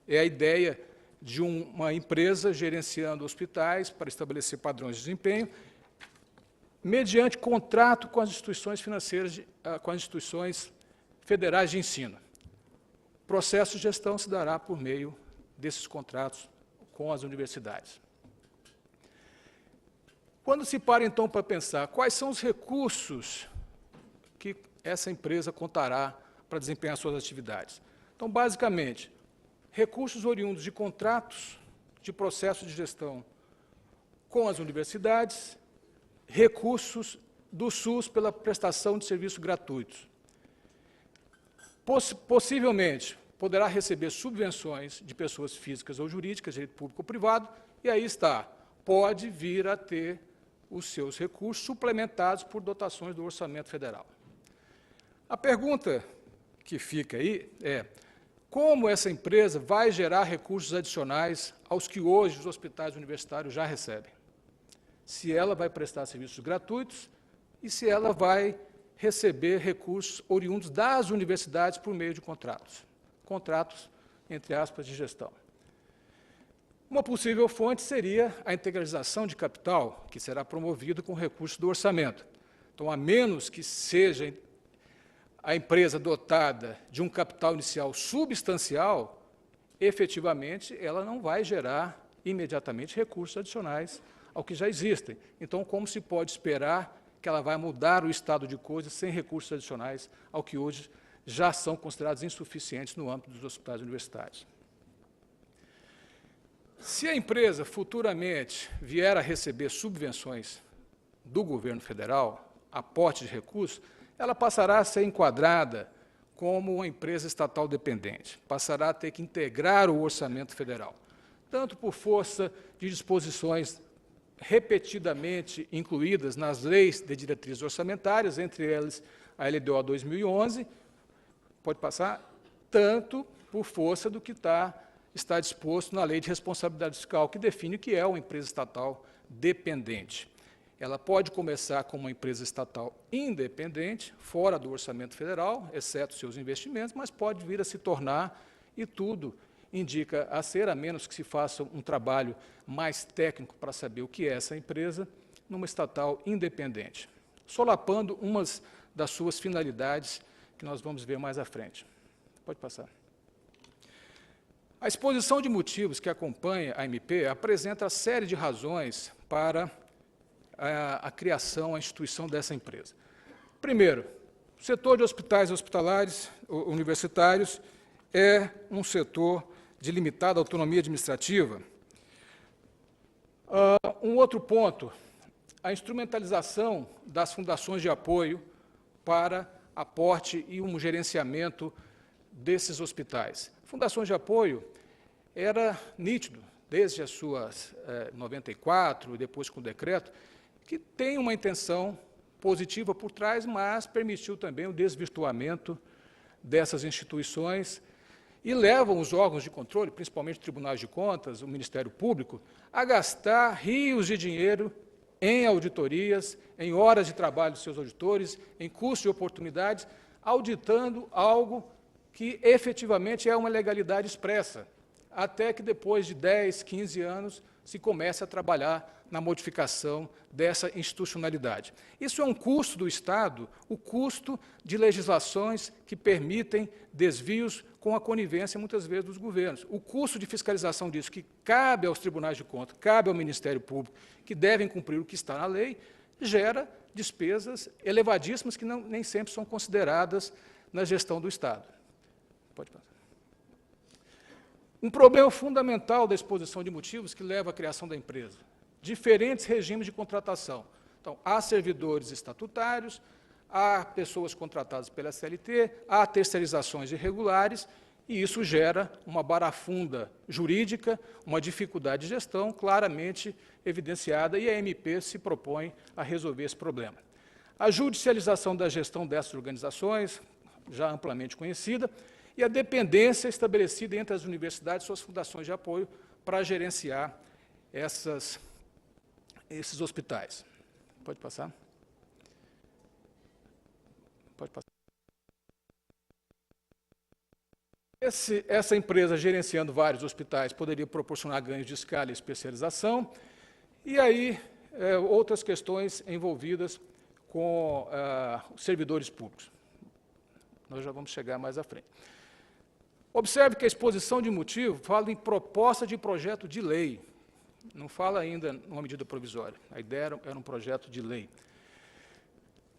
D: é a ideia de uma empresa gerenciando hospitais para estabelecer padrões de desempenho, mediante contrato com as instituições financeiras, com as instituições federais de ensino. O processo de gestão se dará por meio desses contratos com as universidades. Quando se para, então, para pensar quais são os recursos que essa empresa contará para desempenhar suas atividades. Então, basicamente, recursos oriundos de contratos de processo de gestão com as universidades, recursos do SUS pela prestação de serviços gratuitos. Possivelmente, poderá receber subvenções de pessoas físicas ou jurídicas, direito público ou privado, e aí está, pode vir a ter os seus recursos suplementados por dotações do orçamento federal. A pergunta que fica aí é: como essa empresa vai gerar recursos adicionais aos que hoje os hospitais universitários já recebem? Se ela vai prestar serviços gratuitos e se ela vai receber recursos oriundos das universidades por meio de contratos, entre aspas, de gestão. Uma possível fonte seria a integralização de capital, que será promovido com recursos do orçamento. Então, a menos que seja a empresa dotada de um capital inicial substancial, efetivamente, ela não vai gerar imediatamente recursos adicionais ao que já existem. Então, como se pode esperar que ela vai mudar o estado de coisas sem recursos adicionais ao que hoje já são considerados insuficientes no âmbito dos hospitais universitários? Se a empresa futuramente vier a receber subvenções do governo federal, aporte de recursos, ela passará a ser enquadrada como uma empresa estatal dependente, passará a ter que integrar o orçamento federal, tanto por força de disposições repetidamente incluídas nas leis de diretrizes orçamentárias, entre elas a LDO 2011, pode passar, tanto por força do que está disposto na Lei de Responsabilidade Fiscal, que define o que é uma empresa estatal dependente. Ela pode começar como uma empresa estatal independente, fora do orçamento federal, exceto seus investimentos, mas pode vir a se tornar, e tudo indica a ser, a menos que se faça um trabalho mais técnico para saber o que é essa empresa, numa estatal independente, solapando umas das suas finalidades que nós vamos ver mais à frente. Pode passar. A exposição de motivos que acompanha a MP apresenta a série de razões para a criação, a instituição dessa empresa. Primeiro, O setor de hospitais e hospitalares universitários é um setor de limitada autonomia administrativa. Um outro ponto, a instrumentalização das fundações de apoio para aporte e um gerenciamento desses hospitais. Fundações de apoio era nítido, desde as suas 94, e depois com o decreto, que tem uma intenção positiva por trás, mas permitiu também o desvirtuamento dessas instituições e levam os órgãos de controle, principalmente tribunais de contas, o Ministério Público, a gastar rios de dinheiro em auditorias, em horas de trabalho dos seus auditores, em custos de oportunidades, auditando algo que efetivamente é uma legalidade expressa, até que depois de 10, 15 anos se comece a trabalhar na modificação dessa institucionalidade. Isso é um custo do Estado, o custo de legislações que permitem desvios com a conivência, muitas vezes, dos governos. O custo de fiscalização disso, que cabe aos tribunais de contas, cabe ao Ministério Público, que devem cumprir o que está na lei, gera despesas elevadíssimas que nem sempre são consideradas na gestão do Estado. Pode passar. Um problema fundamental da exposição de motivos que leva à criação da empresa. Diferentes regimes de contratação. Então, há servidores estatutários, há pessoas contratadas pela CLT, há terceirizações irregulares, e isso gera uma barafunda jurídica, uma dificuldade de gestão claramente evidenciada, e a MP se propõe a resolver esse problema. A judicialização da gestão dessas organizações, já amplamente conhecida, e a dependência estabelecida entre as universidades e suas fundações de apoio para gerenciar esses hospitais. Pode passar? Pode passar. Essa empresa, gerenciando vários hospitais, poderia proporcionar ganhos de escala e especialização, e aí outras questões envolvidas com os servidores públicos. Nós já vamos chegar mais à frente. Observe que a exposição de motivo fala em proposta de projeto de lei, não fala ainda numa medida provisória. A ideia era um projeto de lei.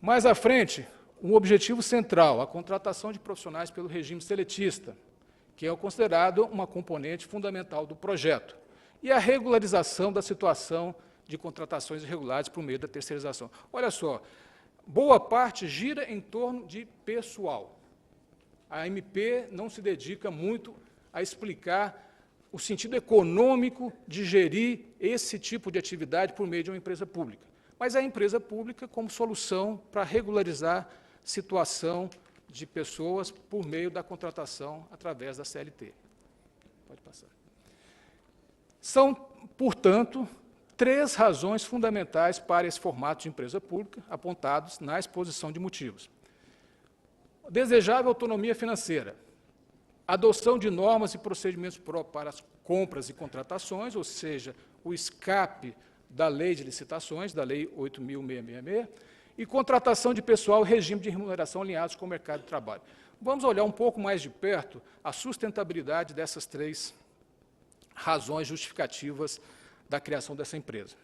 D: Mais à frente, um objetivo central, a contratação de profissionais pelo regime seletista, que é considerado uma componente fundamental do projeto, e a regularização da situação de contratações irregulares por meio da terceirização. Olha só, boa parte gira em torno de pessoal. A MP não se dedica muito a explicar o sentido econômico de gerir esse tipo de atividade por meio de uma empresa pública. Mas a empresa pública como solução para regularizar situação de pessoas por meio da contratação através da CLT. Pode passar. São, portanto, 3 razões fundamentais para esse formato de empresa pública, apontados na exposição de motivos. Desejável autonomia financeira, adoção de normas e procedimentos próprios para as compras e contratações, ou seja, o escape da lei de licitações, da Lei 8.666, e contratação de pessoal e regime de remuneração alinhados com o mercado de trabalho. Vamos olhar um pouco mais de perto a sustentabilidade dessas 3 razões justificativas da criação dessa empresa.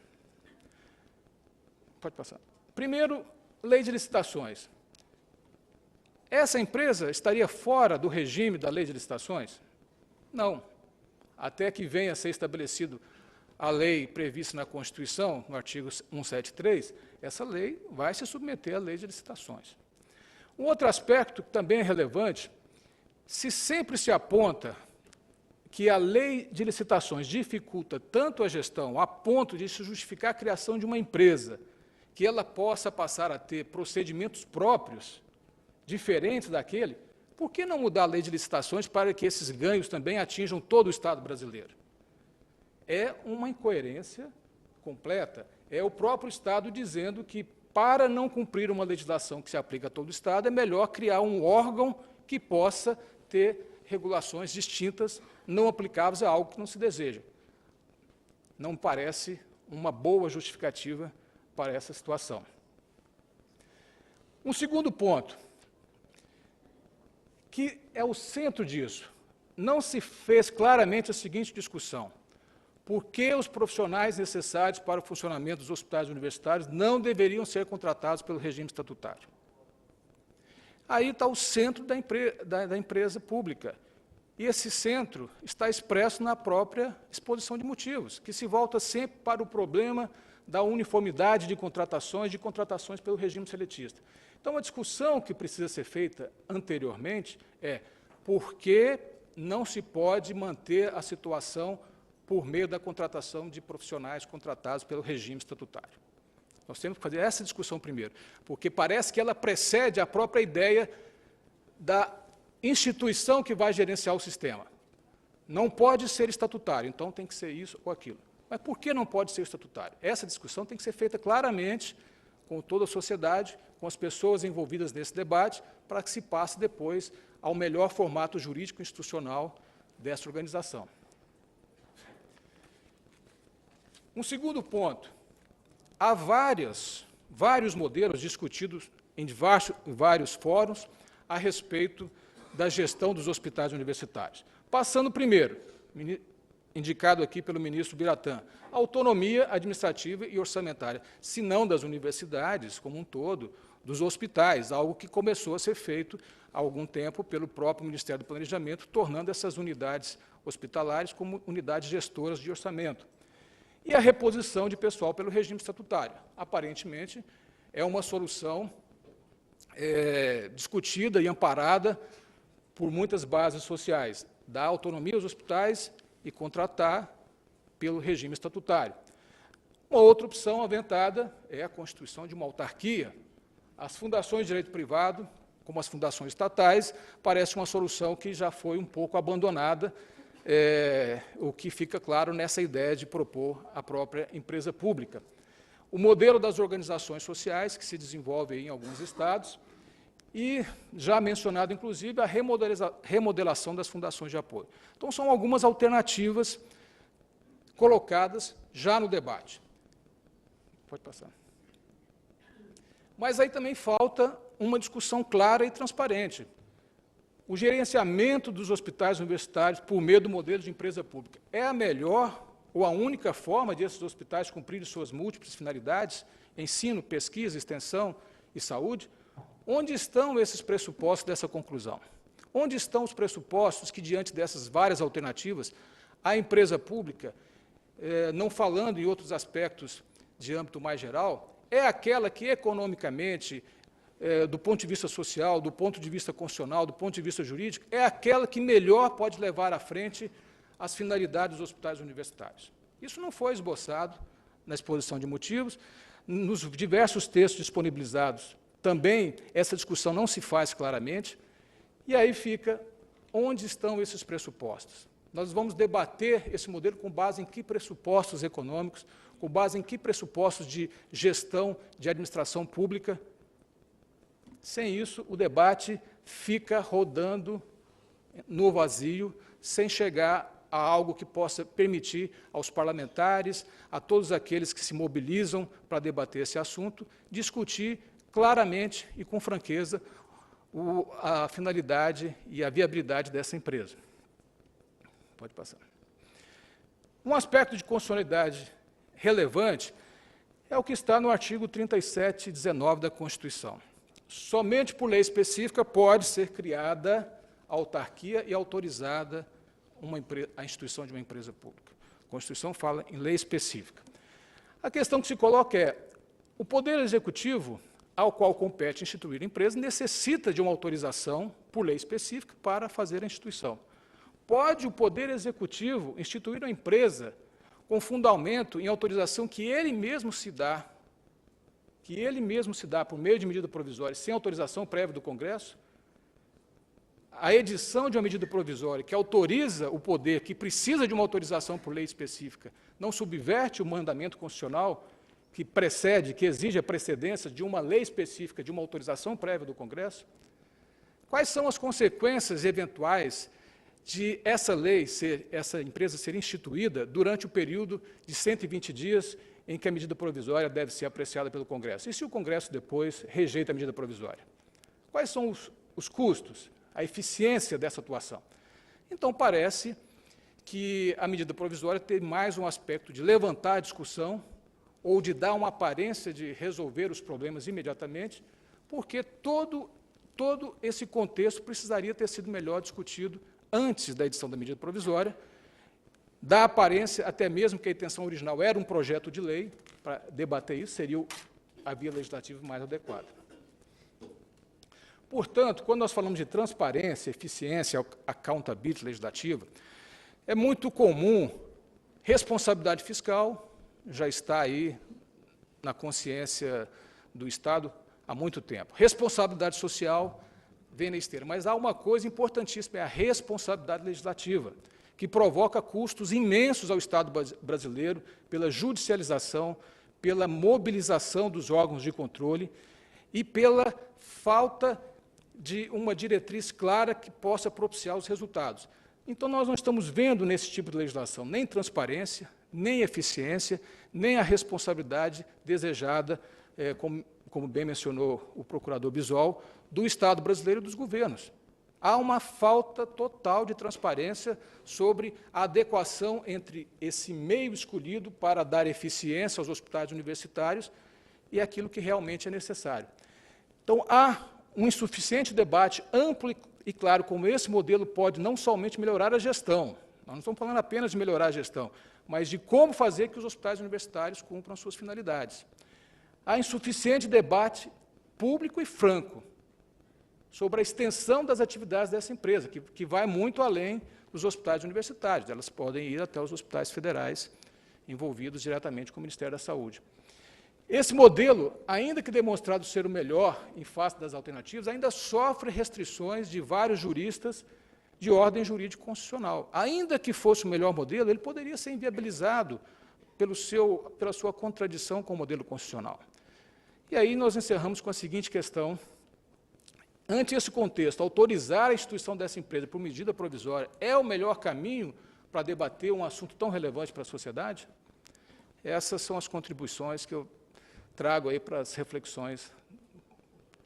D: Pode passar. Primeiro, lei de licitações. Essa empresa estaria fora do regime da lei de licitações? Não. Até que venha a ser estabelecido a lei prevista na Constituição, no artigo 173, essa lei vai se submeter à lei de licitações. Um outro aspecto que também é relevante, se sempre se aponta que a lei de licitações dificulta tanto a gestão a ponto de se justificar a criação de uma empresa, que ela possa passar a ter procedimentos próprios, diferentes daquele, por que não mudar a lei de licitações para que esses ganhos também atinjam todo o Estado brasileiro? É uma incoerência completa. É o próprio Estado dizendo que, para não cumprir uma legislação que se aplica a todo o Estado, é melhor criar um órgão que possa ter regulações distintas, não aplicáveis a algo que não se deseja. Não parece uma boa justificativa para essa situação. Um segundo ponto, que é o centro disso, não se fez claramente a seguinte discussão: por que os profissionais necessários para o funcionamento dos hospitais universitários não deveriam ser contratados pelo regime estatutário? Aí está o centro da empresa pública. E esse centro está expresso na própria exposição de motivos, que se volta sempre para o problema da uniformidade de contratações pelo regime seletista. Então, a discussão que precisa ser feita anteriormente é por que não se pode manter a situação por meio da contratação de profissionais contratados pelo regime estatutário. Nós temos que fazer essa discussão primeiro, porque parece que ela precede a própria ideia da instituição que vai gerenciar o sistema. Não pode ser estatutário, então tem que ser isso ou aquilo. Mas por que não pode ser estatutário? Essa discussão tem que ser feita claramente com toda a sociedade, com as pessoas envolvidas nesse debate, para que se passe depois ao melhor formato jurídico institucional dessa organização. Um segundo ponto. Há vários modelos discutidos em vários fóruns a respeito da gestão dos hospitais universitários. Passando primeiro, indicado aqui pelo ministro Biratã, autonomia administrativa e orçamentária, se não das universidades como um todo, dos hospitais, algo que começou a ser feito há algum tempo pelo próprio Ministério do Planejamento, tornando essas unidades hospitalares como unidades gestoras de orçamento. E a reposição de pessoal pelo regime estatutário. Aparentemente, é uma solução discutida e amparada por muitas bases sociais, dar autonomia aos hospitais e contratar pelo regime estatutário. Uma outra opção aventada é a constituição de uma autarquia. As fundações de direito privado, como as fundações estatais, parece uma solução que já foi um pouco abandonada, o que fica claro nessa ideia de propor a própria empresa pública. O modelo das organizações sociais, que se desenvolve em alguns estados, e, já mencionado, inclusive, a remodelação das fundações de apoio. Então, são algumas alternativas colocadas já no debate. Pode passar. Mas aí também falta uma discussão clara e transparente. O gerenciamento dos hospitais universitários por meio do modelo de empresa pública é a melhor ou a única forma de esses hospitais cumprirem suas múltiplas finalidades, ensino, pesquisa, extensão e saúde? Onde estão esses pressupostos dessa conclusão? Onde estão os pressupostos que, diante dessas várias alternativas, a empresa pública, não falando em outros aspectos de âmbito mais geral, é aquela que economicamente, do ponto de vista social, do ponto de vista constitucional, do ponto de vista jurídico, é aquela que melhor pode levar à frente as finalidades dos hospitais universitários. Isso não foi esboçado na exposição de motivos, nos diversos textos disponibilizados também essa discussão não se faz claramente, e aí fica, onde estão esses pressupostos? Nós vamos debater esse modelo com base em que pressupostos econômicos, com base em que pressupostos de gestão, de administração pública. Sem isso, o debate fica rodando no vazio, sem chegar a algo que possa permitir aos parlamentares, a todos aqueles que se mobilizam para debater esse assunto, discutir claramente e com franqueza a finalidade e a viabilidade dessa empresa. Pode passar. Um aspecto de constitucionalidade relevante é o que está no artigo 37 e 19 da Constituição. Somente por lei específica pode ser criada a autarquia e autorizada a instituição de uma empresa pública. A Constituição fala em lei específica. A questão que se coloca é, o Poder Executivo, ao qual compete instituir a empresa, necessita de uma autorização por lei específica para fazer a instituição. Pode o Poder Executivo instituir uma empresa com fundamento em autorização que ele mesmo se dá por meio de medida provisória, sem autorização prévia do Congresso? A edição de uma medida provisória que autoriza o poder, que precisa de uma autorização por lei específica, não subverte o mandamento constitucional que precede, que exige a precedência de uma lei específica, de uma autorização prévia do Congresso? Quais são as consequências eventuais de essa empresa ser instituída durante o período de 120 dias em que a medida provisória deve ser apreciada pelo Congresso? E se o Congresso depois rejeita a medida provisória? Quais são os custos, a eficiência dessa atuação? Então, parece que a medida provisória tem mais um aspecto de levantar a discussão ou de dar uma aparência de resolver os problemas imediatamente, porque todo todo esse contexto precisaria ter sido melhor discutido antes da edição da medida provisória. Dá aparência, até mesmo que a intenção original era um projeto de lei, para debater isso, seria a via legislativa mais adequada. Portanto, quando nós falamos de transparência, eficiência, accountability legislativa, é muito comum responsabilidade fiscal, já está aí na consciência do Estado há muito tempo. Responsabilidade social vem na esteira. Mas há uma coisa importantíssima, é a responsabilidade legislativa, que provoca custos imensos ao Estado brasileiro pela judicialização, pela mobilização dos órgãos de controle e pela falta de uma diretriz clara que possa propiciar os resultados. Então, nós não estamos vendo nesse tipo de legislação nem transparência, nem eficiência, nem a responsabilidade desejada, como bem mencionou o procurador Bisol, do Estado brasileiro e dos governos. Há uma falta total de transparência sobre a adequação entre esse meio escolhido para dar eficiência aos hospitais universitários e aquilo que realmente é necessário. Então, há um insuficiente debate amplo e claro como esse modelo pode não somente melhorar a gestão, nós não estamos falando apenas de melhorar a gestão, mas de como fazer que os hospitais universitários cumpram suas finalidades. Há insuficiente debate público e franco sobre a extensão das atividades dessa empresa, que vai muito além dos hospitais universitários. Elas podem ir até os hospitais federais envolvidos diretamente com o Ministério da Saúde. Esse modelo, ainda que demonstrado ser o melhor em face das alternativas, ainda sofre restrições de vários juristas de ordem jurídico-constitucional. Ainda que fosse o melhor modelo, ele poderia ser inviabilizado pela sua contradição com o modelo constitucional. E aí nós encerramos com a seguinte questão. Ante esse contexto, autorizar a instituição dessa empresa por medida provisória é o melhor caminho para debater um assunto tão relevante para a sociedade? Essas são as contribuições que eu trago aí para as reflexões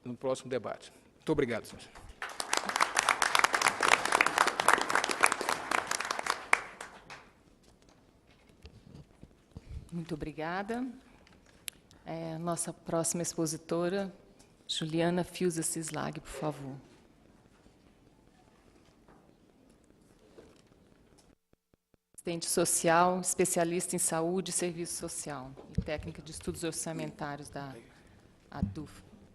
D: no próximo debate. Muito obrigado, senhor.
A: Muito obrigada. Nossa próxima expositora, Juliana Fiuza Cislag, por favor. Assistente social, especialista em saúde e serviço social e técnica de estudos orçamentários da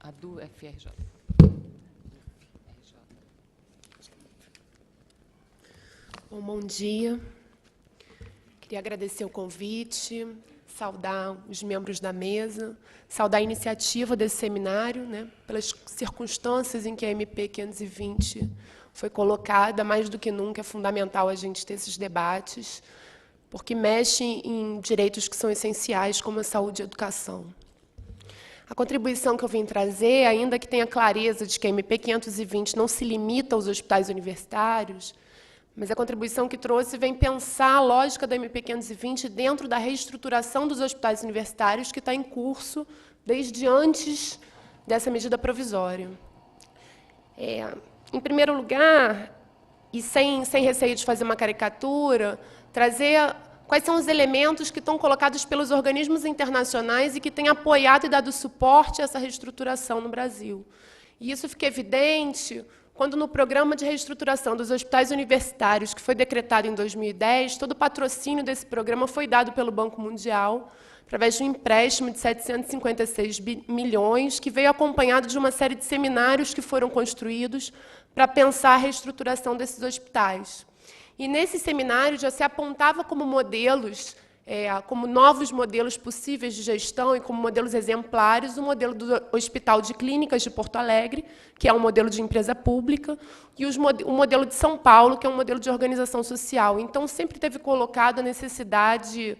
A: ADU-FRJ.
E: Bom dia. Queria agradecer o convite, saudar os membros da mesa, saudar a iniciativa desse seminário, pelas circunstâncias em que a MP 520 foi colocada, mais do que nunca é fundamental a gente ter esses debates, porque mexe em direitos que são essenciais, como a saúde e a educação. A contribuição que eu vim trazer, ainda que tenha clareza de que a MP 520 não se limita aos hospitais universitários, mas a contribuição que trouxe vem pensar a lógica da MP 520 dentro da reestruturação dos hospitais universitários, que está em curso desde antes dessa medida provisória. Em primeiro lugar, e sem receio de fazer uma caricatura, trazer quais são os elementos que estão colocados pelos organismos internacionais e que têm apoiado e dado suporte a essa reestruturação no Brasil. E isso fica evidente quando, no programa de reestruturação dos hospitais universitários, que foi decretado em 2010, todo o patrocínio desse programa foi dado pelo Banco Mundial, através de um empréstimo de 756 milhões, que veio acompanhado de uma série de seminários que foram construídos para pensar a reestruturação desses hospitais. E, nesse seminário, já se apontava como modelos, como novos modelos possíveis de gestão e como modelos exemplares, o modelo do Hospital de Clínicas de Porto Alegre, que é um modelo de empresa pública, e o modelo de São Paulo, que é um modelo de organização social. Então, sempre teve colocado a necessidade,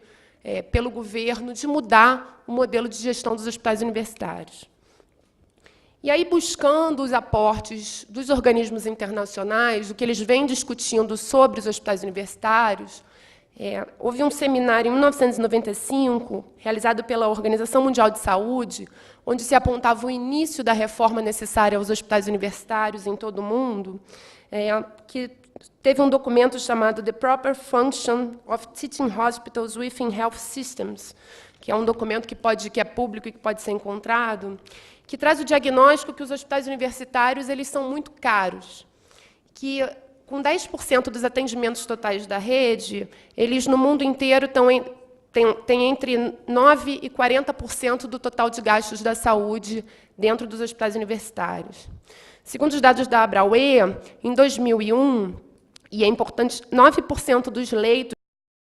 E: pelo governo, de mudar o modelo de gestão dos hospitais universitários. E aí, buscando os aportes dos organismos internacionais, o que eles vêm discutindo sobre os hospitais universitários, houve um seminário em 1995, realizado pela Organização Mundial de Saúde, onde se apontava o início da reforma necessária aos hospitais universitários em todo o mundo, que teve um documento chamado The Proper Function of Teaching Hospitals Within Health Systems, que é um documento que é público e que pode ser encontrado, que traz o diagnóstico que os hospitais universitários eles são muito caros, que com 10% dos atendimentos totais da rede, eles no mundo inteiro têm entre 9% e 40% do total de gastos da saúde dentro dos hospitais universitários. Segundo os dados da Abraue, em 2001, e é importante, 9% dos leitos,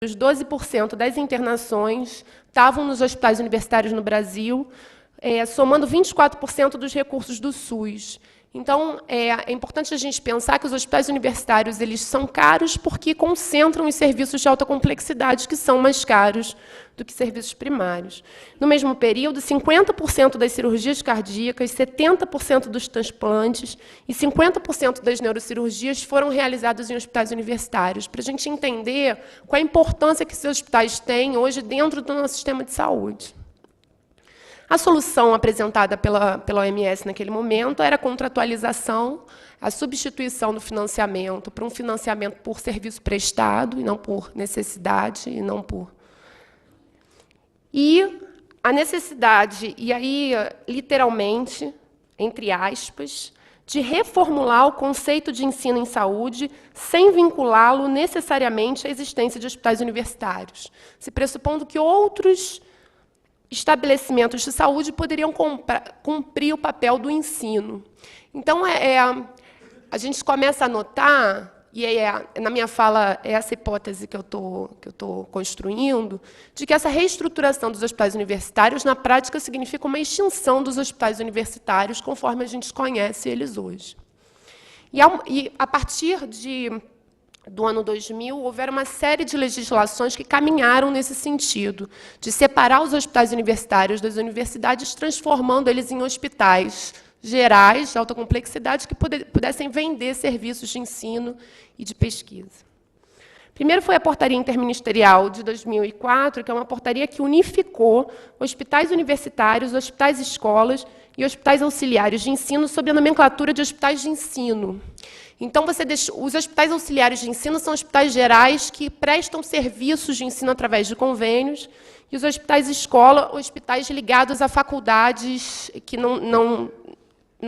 E: 12% das internações estavam nos hospitais universitários no Brasil, somando 24% dos recursos do SUS. Então, é importante a gente pensar que os hospitais universitários eles são caros porque concentram os serviços de alta complexidade, que são mais caros do que serviços primários. No mesmo período, 50% das cirurgias cardíacas, 70% dos transplantes e 50% das neurocirurgias foram realizados em hospitais universitários, para a gente entender qual a importância que esses hospitais têm hoje dentro do nosso sistema de saúde. A solução apresentada pela OMS naquele momento era a contratualização, a substituição do financiamento para um financiamento por serviço prestado, e não por necessidade, e não por... E a necessidade, e aí, literalmente, entre aspas, de reformular o conceito de ensino em saúde sem vinculá-lo necessariamente à existência de hospitais universitários, se pressupondo que outros estabelecimentos de saúde poderiam cumprir o papel do ensino. Então, a gente começa a notar, e na minha fala é essa hipótese que eu estou construindo, de que essa reestruturação dos hospitais universitários, na prática, significa uma extinção dos hospitais universitários, conforme a gente conhece eles hoje. E a partir do ano 2000, houveram uma série de legislações que caminharam nesse sentido, de separar os hospitais universitários das universidades, transformando eles em hospitais gerais, de alta complexidade, que pudessem vender serviços de ensino e de pesquisa. Primeiro foi a Portaria Interministerial de 2004, que é uma portaria que unificou hospitais universitários, hospitais escolas e hospitais auxiliares de ensino sob a nomenclatura de hospitais de ensino. Então, os hospitais auxiliares de ensino são hospitais gerais que prestam serviços de ensino através de convênios, e os hospitais escola, hospitais ligados a faculdades que não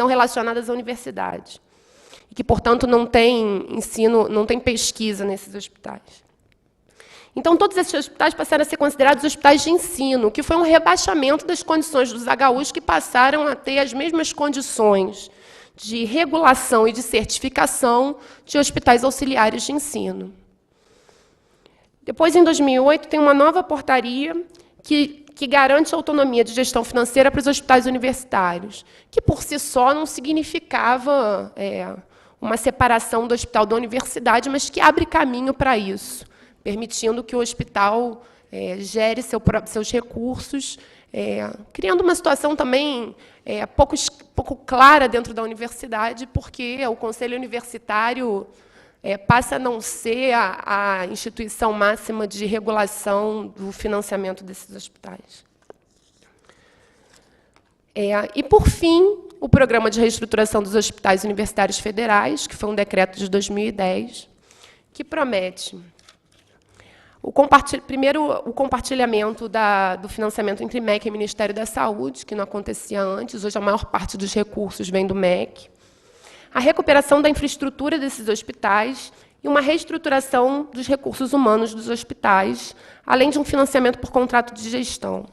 E: relacionadas à universidade, e que, portanto, não tem ensino, não tem pesquisa nesses hospitais. Então, todos esses hospitais passaram a ser considerados hospitais de ensino, que foi um rebaixamento das condições dos HUs, que passaram a ter as mesmas condições de regulação e de certificação de hospitais auxiliares de ensino. Depois, em 2008, tem uma nova portaria que garante a autonomia de gestão financeira para os hospitais universitários, que, por si só, não significava uma separação do hospital da universidade, mas que abre caminho para isso, permitindo que o hospital gere seus recursos, criando uma situação também pouco clara dentro da universidade, porque o Conselho Universitário passa a não ser a instituição máxima de regulação do financiamento desses hospitais. E, por fim, o Programa de Reestruturação dos Hospitais Universitários Federais, que foi um decreto de 2010, que promete primeiro, o compartilhamento do financiamento entre MEC e Ministério da Saúde, que não acontecia antes, hoje a maior parte dos recursos vem do MEC, a recuperação da infraestrutura desses hospitais e uma reestruturação dos recursos humanos dos hospitais, além de um financiamento por contrato de gestão.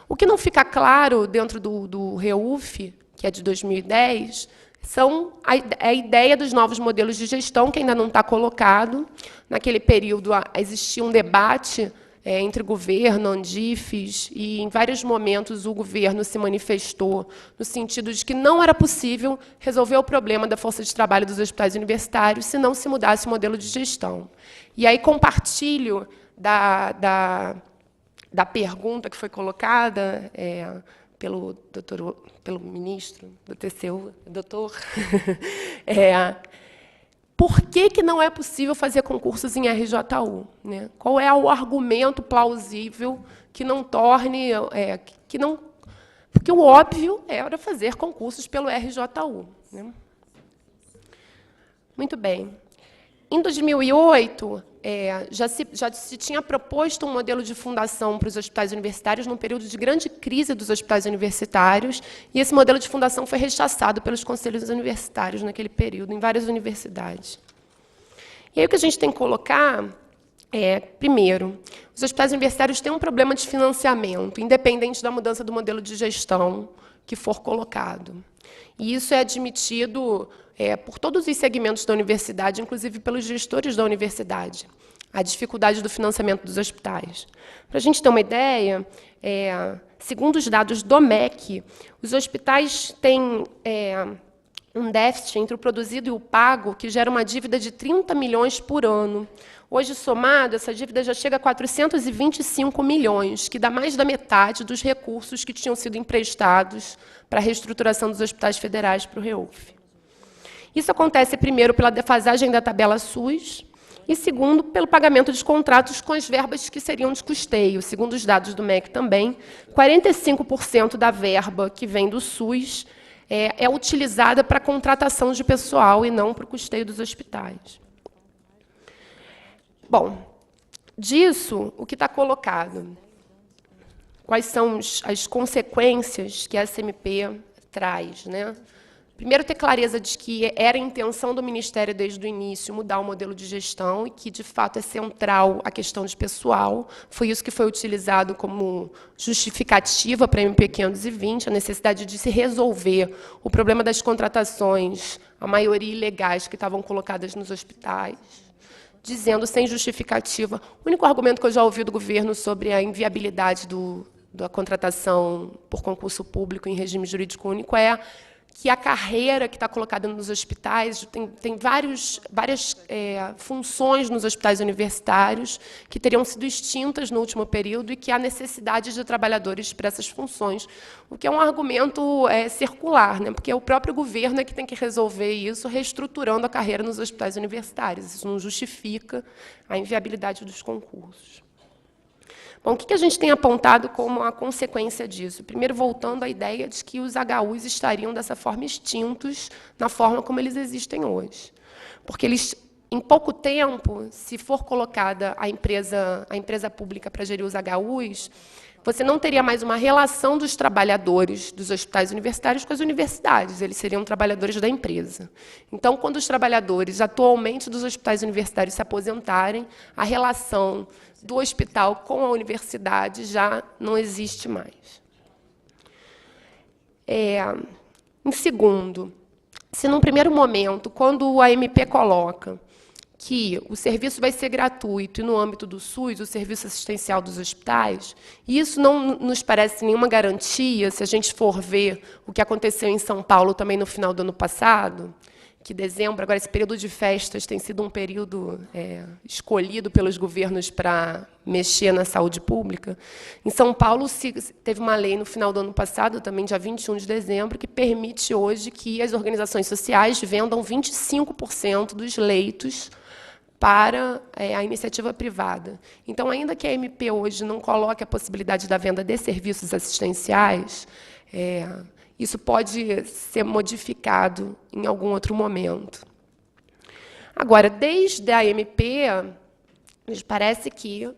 E: O que não fica claro dentro do REUF, que é de 2010, são a ideia dos novos modelos de gestão, que ainda não está colocado. Naquele período, existia um debate entre governo, Andifes, e, em vários momentos, o governo se manifestou no sentido de que não era possível resolver o problema da força de trabalho dos hospitais universitários se não se mudasse o modelo de gestão. E aí compartilho da pergunta que foi colocada pelo ministro do TCU, doutor, por que não é possível fazer concursos em RJU? Né? Qual é o argumento plausível que não torne... porque o óbvio era fazer concursos pelo RJU. Né? Muito bem. Em 2008, já se tinha proposto um modelo de fundação para os hospitais universitários num período de grande crise dos hospitais universitários, e esse modelo de fundação foi rechaçado pelos conselhos universitários naquele período, em várias universidades. E aí o que a gente tem que colocar primeiro, os hospitais universitários têm um problema de financiamento, independente da mudança do modelo de gestão que for colocado. E isso é admitido por todos os segmentos da universidade, inclusive pelos gestores da universidade, a dificuldade do financiamento dos hospitais. Para a gente ter uma ideia, segundo os dados do MEC, os hospitais têm um déficit entre o produzido e o pago que gera uma dívida de 30 milhões por ano. Hoje, somado, essa dívida já chega a 425 milhões, que dá mais da metade dos recursos que tinham sido emprestados para a reestruturação dos hospitais federais para o REUF. Isso acontece, primeiro, pela defasagem da tabela SUS, e, segundo, pelo pagamento dos contratos com as verbas que seriam de custeio. Segundo os dados do MEC também, 45% da verba que vem do SUS é utilizada para a contratação de pessoal e não para o custeio dos hospitais. Bom, disso, o que está colocado? Quais são as consequências que a SMP traz, né? Primeiro, ter clareza de que era a intenção do Ministério, desde o início, mudar o modelo de gestão e que, de fato, é central a questão de pessoal. Foi isso que foi utilizado como justificativa para a MP 520, a necessidade de se resolver o problema das contratações, a maioria ilegais que estavam colocadas nos hospitais, dizendo, sem justificativa, o único argumento que eu já ouvi do governo sobre a inviabilidade da contratação por concurso público em regime jurídico único é que a carreira que está colocada nos hospitais tem várias funções nos hospitais universitários que teriam sido extintas no último período e que há necessidade de trabalhadores para essas funções, o que é um argumento circular, né? Porque é o próprio governo que tem que resolver isso, reestruturando a carreira nos hospitais universitários. Isso não justifica a inviabilidade dos concursos. Bom, o que a gente tem apontado como a consequência disso? Primeiro, voltando à ideia de que os HUs estariam, dessa forma, extintos na forma como eles existem hoje. Porque eles, em pouco tempo, se for colocada a empresa pública para gerir os HUs, você não teria mais uma relação dos trabalhadores dos hospitais universitários com as universidades, eles seriam trabalhadores da empresa. Então, quando os trabalhadores, atualmente, dos hospitais universitários se aposentarem, a relação do hospital com a universidade já não existe mais. Em segundo, se, num primeiro momento, quando a MP coloca que o serviço vai ser gratuito e, no âmbito do SUS, o serviço assistencial dos hospitais, e isso não nos parece nenhuma garantia, se a gente for ver o que aconteceu em São Paulo também no final do ano passado, que dezembro, agora esse período de festas tem sido um período escolhido pelos governos para mexer na saúde pública. Em São Paulo, teve uma lei no final do ano passado, também dia 21 de dezembro, que permite hoje que as organizações sociais vendam 25% dos leitos para a iniciativa privada. Então, ainda que a MP hoje não coloque a possibilidade da venda de serviços assistenciais, isso pode ser modificado em algum outro momento. Agora, desde a MP, nos parece que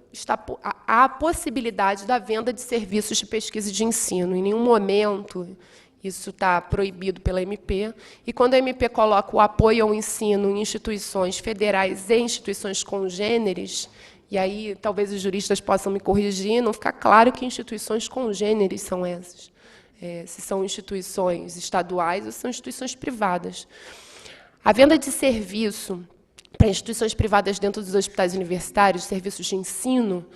E: há a possibilidade da venda de serviços de pesquisa e de ensino. Em nenhum momento isso está proibido pela MP. E, quando a MP coloca o apoio ao ensino em instituições federais e instituições congêneres, e aí talvez os juristas possam me corrigir, não fica claro que instituições congêneres são essas. Se são instituições estaduais ou são instituições privadas. A venda de serviço para instituições privadas dentro dos hospitais universitários, serviços de ensino,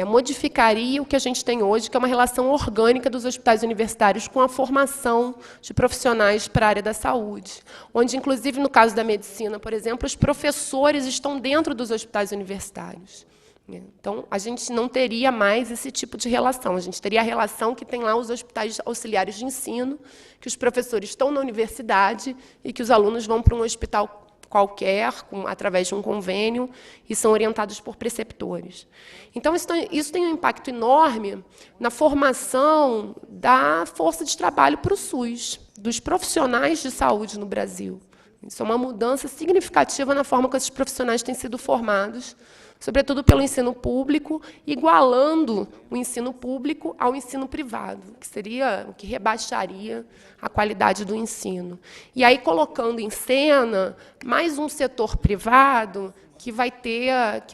E: modificaria o que a gente tem hoje, que é uma relação orgânica dos hospitais universitários com a formação de profissionais para a área da saúde, onde, inclusive, no caso da medicina, por exemplo, os professores estão dentro dos hospitais universitários. Então, a gente não teria mais esse tipo de relação. A gente teria a relação que tem lá os hospitais auxiliares de ensino, que os professores estão na universidade e que os alunos vão para um hospital qualquer, através de um convênio, e são orientados por preceptores. Então, isso tem um impacto enorme na formação da força de trabalho para o SUS, dos profissionais de saúde no Brasil. Isso é uma mudança significativa na forma que esses profissionais têm sido formados, sobretudo pelo ensino público, igualando o ensino público ao ensino privado, que seria o que rebaixaria a qualidade do ensino. E aí colocando em cena mais um setor privado que vai ter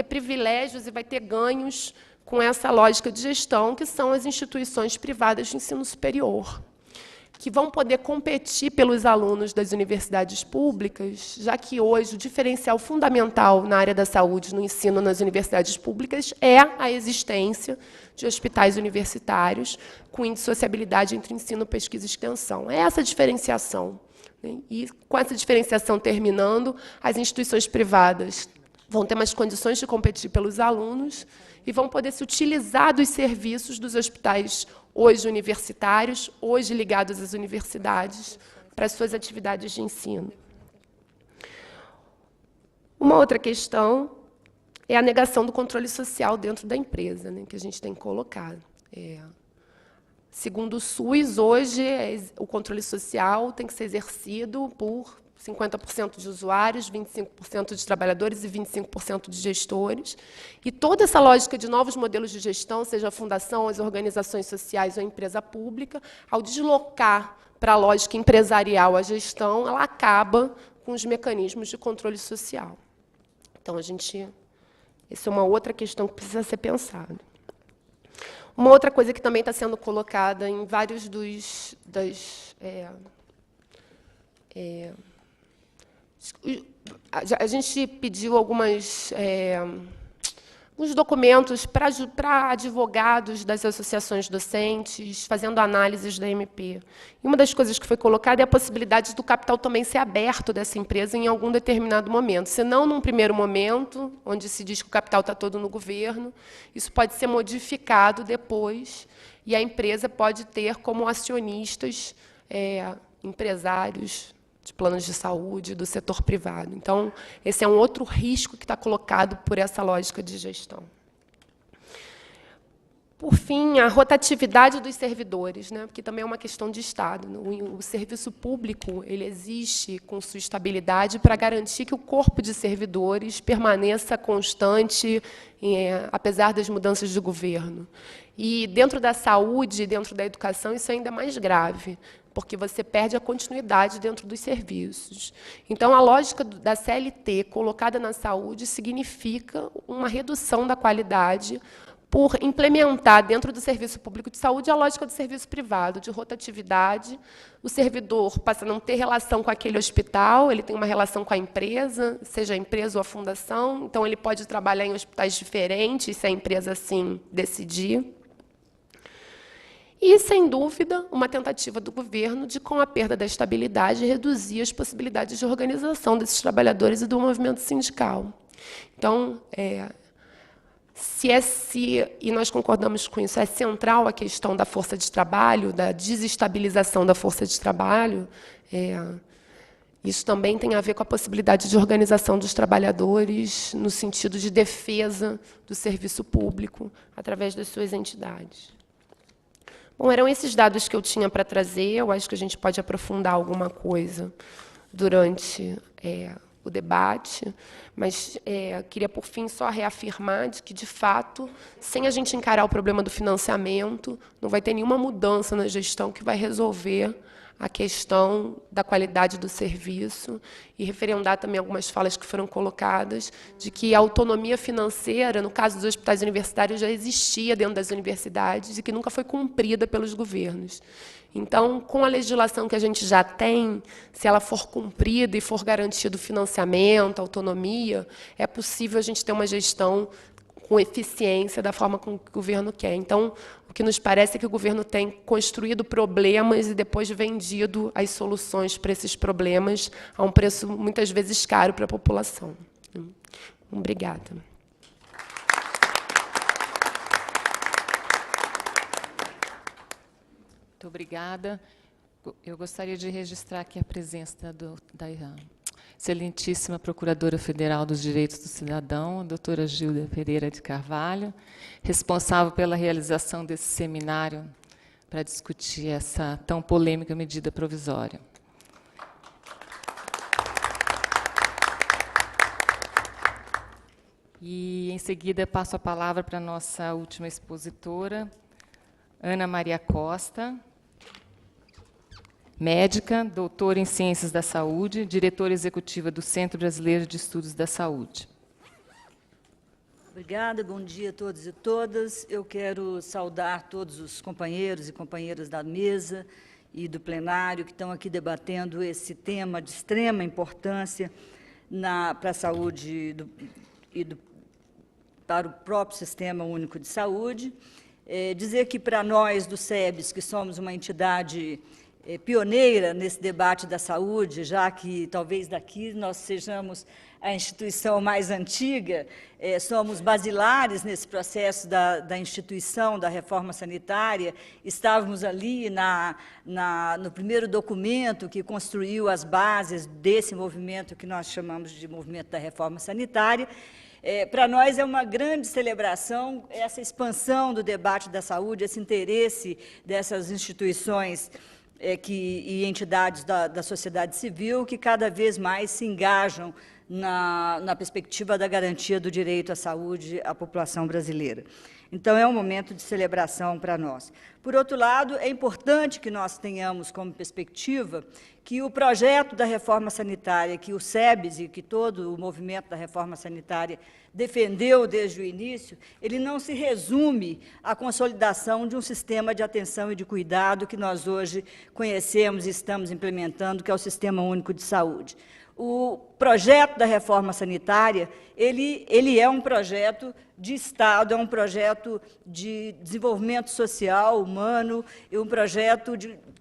E: privilégios e vai ter ganhos com essa lógica de gestão, que são as instituições privadas de ensino superior, que vão poder competir pelos alunos das universidades públicas, já que hoje o diferencial fundamental na área da saúde, no ensino nas universidades públicas, é a existência de hospitais universitários com indissociabilidade entre ensino, pesquisa e extensão. É essa diferenciação. E, com essa diferenciação terminando, as instituições privadas vão ter mais condições de competir pelos alunos e vão poder se utilizar dos serviços dos hospitais hoje universitários, hoje ligados às universidades, para as suas atividades de ensino. Uma outra questão é a negação do controle social dentro da empresa, né, que a gente tem colocado. Segundo o SUS, hoje, o controle social tem que ser exercido por 50% de usuários, 25% de trabalhadores e 25% de gestores. E toda essa lógica de novos modelos de gestão, seja a fundação, as organizações sociais ou a empresa pública, ao deslocar para a lógica empresarial a gestão, ela acaba com os mecanismos de controle social. Então, essa é uma outra questão que precisa ser pensada. Uma outra coisa que também está sendo colocada em vários a gente pediu alguns documentos para advogados das associações docentes, fazendo análises da MP. E uma das coisas que foi colocada é a possibilidade do capital também ser aberto dessa empresa em algum determinado momento. Se não num primeiro momento, onde se diz que o capital está todo no governo, isso pode ser modificado depois, e a empresa pode ter como acionistas empresários de planos de saúde, do setor privado. Então, esse é um outro risco que está colocado por essa lógica de gestão. Por fim, a rotatividade dos servidores, né, porque também é uma questão de Estado. O serviço público ele existe com sua estabilidade para garantir que o corpo de servidores permaneça constante, apesar das mudanças de governo. E, dentro da saúde, dentro da educação, isso é ainda mais grave, porque você perde a continuidade dentro dos serviços. Então, a lógica da CLT colocada na saúde significa uma redução da qualidade por implementar dentro do serviço público de saúde a lógica do serviço privado, de rotatividade. O servidor passa a não ter relação com aquele hospital, ele tem uma relação com a empresa, seja a empresa ou a fundação, então ele pode trabalhar em hospitais diferentes, se a empresa assim decidir. E, sem dúvida, uma tentativa do governo de, com a perda da estabilidade, reduzir as possibilidades de organização desses trabalhadores e do movimento sindical. Então, e nós concordamos com isso, é central a questão da força de trabalho, da desestabilização da força de trabalho. Isso também tem a ver com a possibilidade de organização dos trabalhadores no sentido de defesa do serviço público através das suas entidades. Bom, eram esses dados que eu tinha para trazer. Eu acho que a gente pode aprofundar alguma coisa durante o debate, mas queria, por fim, só reafirmar de que, de fato, sem a gente encarar o problema do financiamento, não vai ter nenhuma mudança na gestão que vai resolver a questão da qualidade do serviço e referendar também algumas falas que foram colocadas de que a autonomia financeira, no caso dos hospitais universitários, já existia dentro das universidades e que nunca foi cumprida pelos governos. Então, com a legislação que a gente já tem, se ela for cumprida e for garantido financiamento, autonomia, é possível a gente ter uma gestão com eficiência da forma como o governo quer. Então, o que nos parece é que o governo tem construído problemas e depois vendido as soluções para esses problemas a um preço, muitas vezes, caro para a população. Obrigada.
A: Muito obrigada. Eu gostaria de registrar aqui a presença da excelentíssima Procuradora Federal dos Direitos do Cidadão, a doutora Gilda Pereira de Carvalho, responsável pela realização desse seminário para discutir essa tão polêmica medida provisória. E, em seguida, passo a palavra para a nossa última expositora, Ana Maria Costa, médica, doutora em Ciências da Saúde, diretora executiva do Centro Brasileiro de Estudos da Saúde.
F: Obrigada, bom dia a todos e todas. Eu quero saudar todos os companheiros e companheiras da mesa e do plenário que estão aqui debatendo esse tema de extrema importância para a saúde para o próprio Sistema Único de Saúde. Dizer que, para nós, do SEBS, que somos uma entidade pioneira nesse debate da saúde, já que talvez daqui nós sejamos a instituição mais antiga, somos basilares nesse processo da instituição da reforma sanitária, estávamos ali no primeiro documento que construiu as bases desse movimento que nós chamamos de movimento da reforma sanitária. Para nós é uma grande celebração essa expansão do debate da saúde, esse interesse dessas instituições e entidades da sociedade civil que cada vez mais se engajam na perspectiva da garantia do direito à saúde à população brasileira. Então, é um momento de celebração para nós. Por outro lado, é importante que nós tenhamos como perspectiva que o projeto da reforma sanitária, que o SEBS e que todo o movimento da reforma sanitária defendeu desde o início, ele não se resume à consolidação de um sistema de atenção e de cuidado que nós hoje conhecemos e estamos implementando, que é o Sistema Único de Saúde. O projeto da reforma sanitária, ele é um projeto de Estado, é um projeto de desenvolvimento social, humano, é um projeto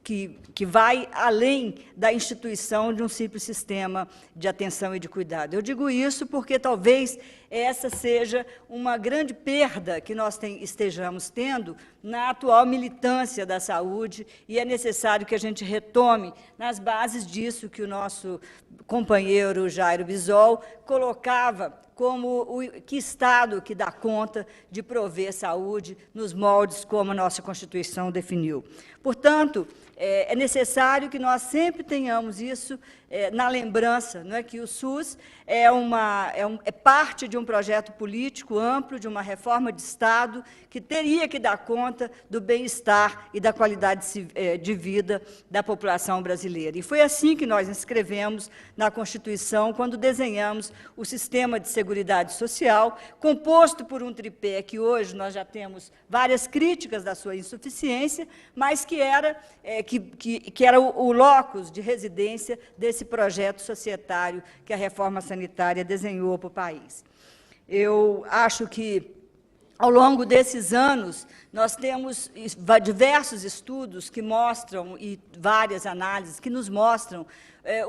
F: que vai além da instituição de um simples sistema de atenção e de cuidado. Eu digo isso porque talvez essa seja uma grande perda que nós estejamos tendo na atual militância da saúde, e é necessário que a gente retome nas bases disso que o nosso companheiro Jairo Bisol colocava como que Estado que dá conta de prover saúde nos moldes como a nossa Constituição definiu. Portanto, é necessário que nós sempre tenhamos isso na lembrança, não é, que o SUS é parte de um projeto político amplo, de uma reforma de Estado, que teria que dar conta do bem-estar e da qualidade de vida da população brasileira. E foi assim que nós inscrevemos na Constituição, quando desenhamos o sistema de seguridade social, composto por um tripé que hoje nós já temos várias críticas da sua insuficiência, mas que era o locus de residência desse projeto societário que a reforma sanitária desenhou para o país. Eu acho que, ao longo desses anos, nós temos diversos estudos que mostram, e várias análises que nos mostram,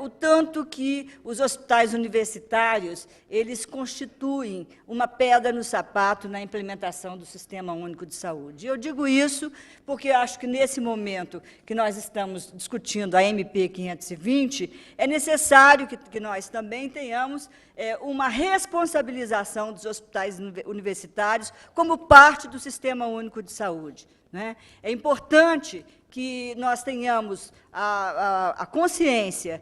F: o tanto que os hospitais universitários eles constituem uma pedra no sapato na implementação do Sistema Único de Saúde. Eu digo isso porque acho que, nesse momento que nós estamos discutindo a MP 520, é necessário que nós também tenhamos uma responsabilização dos hospitais universitários como parte do Sistema Único de Saúde, né? É importante que nós tenhamos a consciência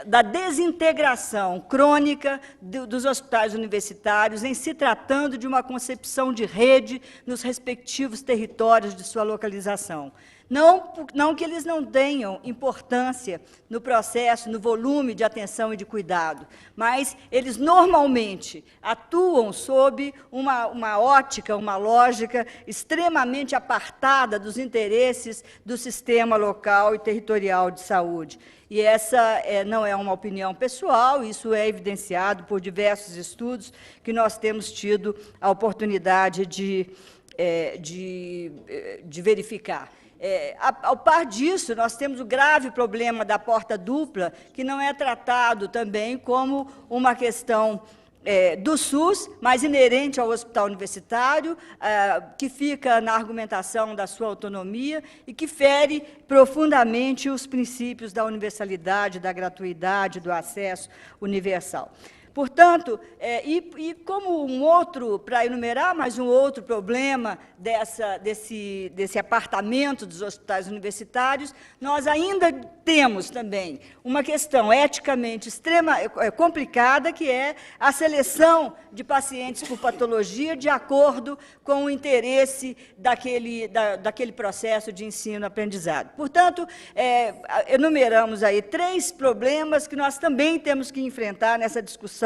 F: da desintegração crônica dos hospitais universitários, em se tratando de uma concepção de rede nos respectivos territórios de sua localização. Não que eles não tenham importância no processo, no volume de atenção e de cuidado, mas eles normalmente atuam sob uma ótica, uma lógica extremamente apartada dos interesses do sistema local e territorial de saúde. E essa não é uma opinião pessoal, isso é evidenciado por diversos estudos que nós temos tido a oportunidade de verificar. Ao par disso, nós temos o grave problema da porta dupla, que não é tratado também como uma questão do SUS, mas inerente ao hospital universitário, que fica na argumentação da sua autonomia e que fere profundamente os princípios da universalidade, da gratuidade, do acesso universal. Portanto, e como um outro, para enumerar mais um outro problema desse apartamento dos hospitais universitários, nós ainda temos também uma questão eticamente complicada, que é a seleção de pacientes por patologia de acordo com o interesse daquele processo de ensino-aprendizado. Portanto, enumeramos aí 3 problemas que nós também temos que enfrentar nessa discussão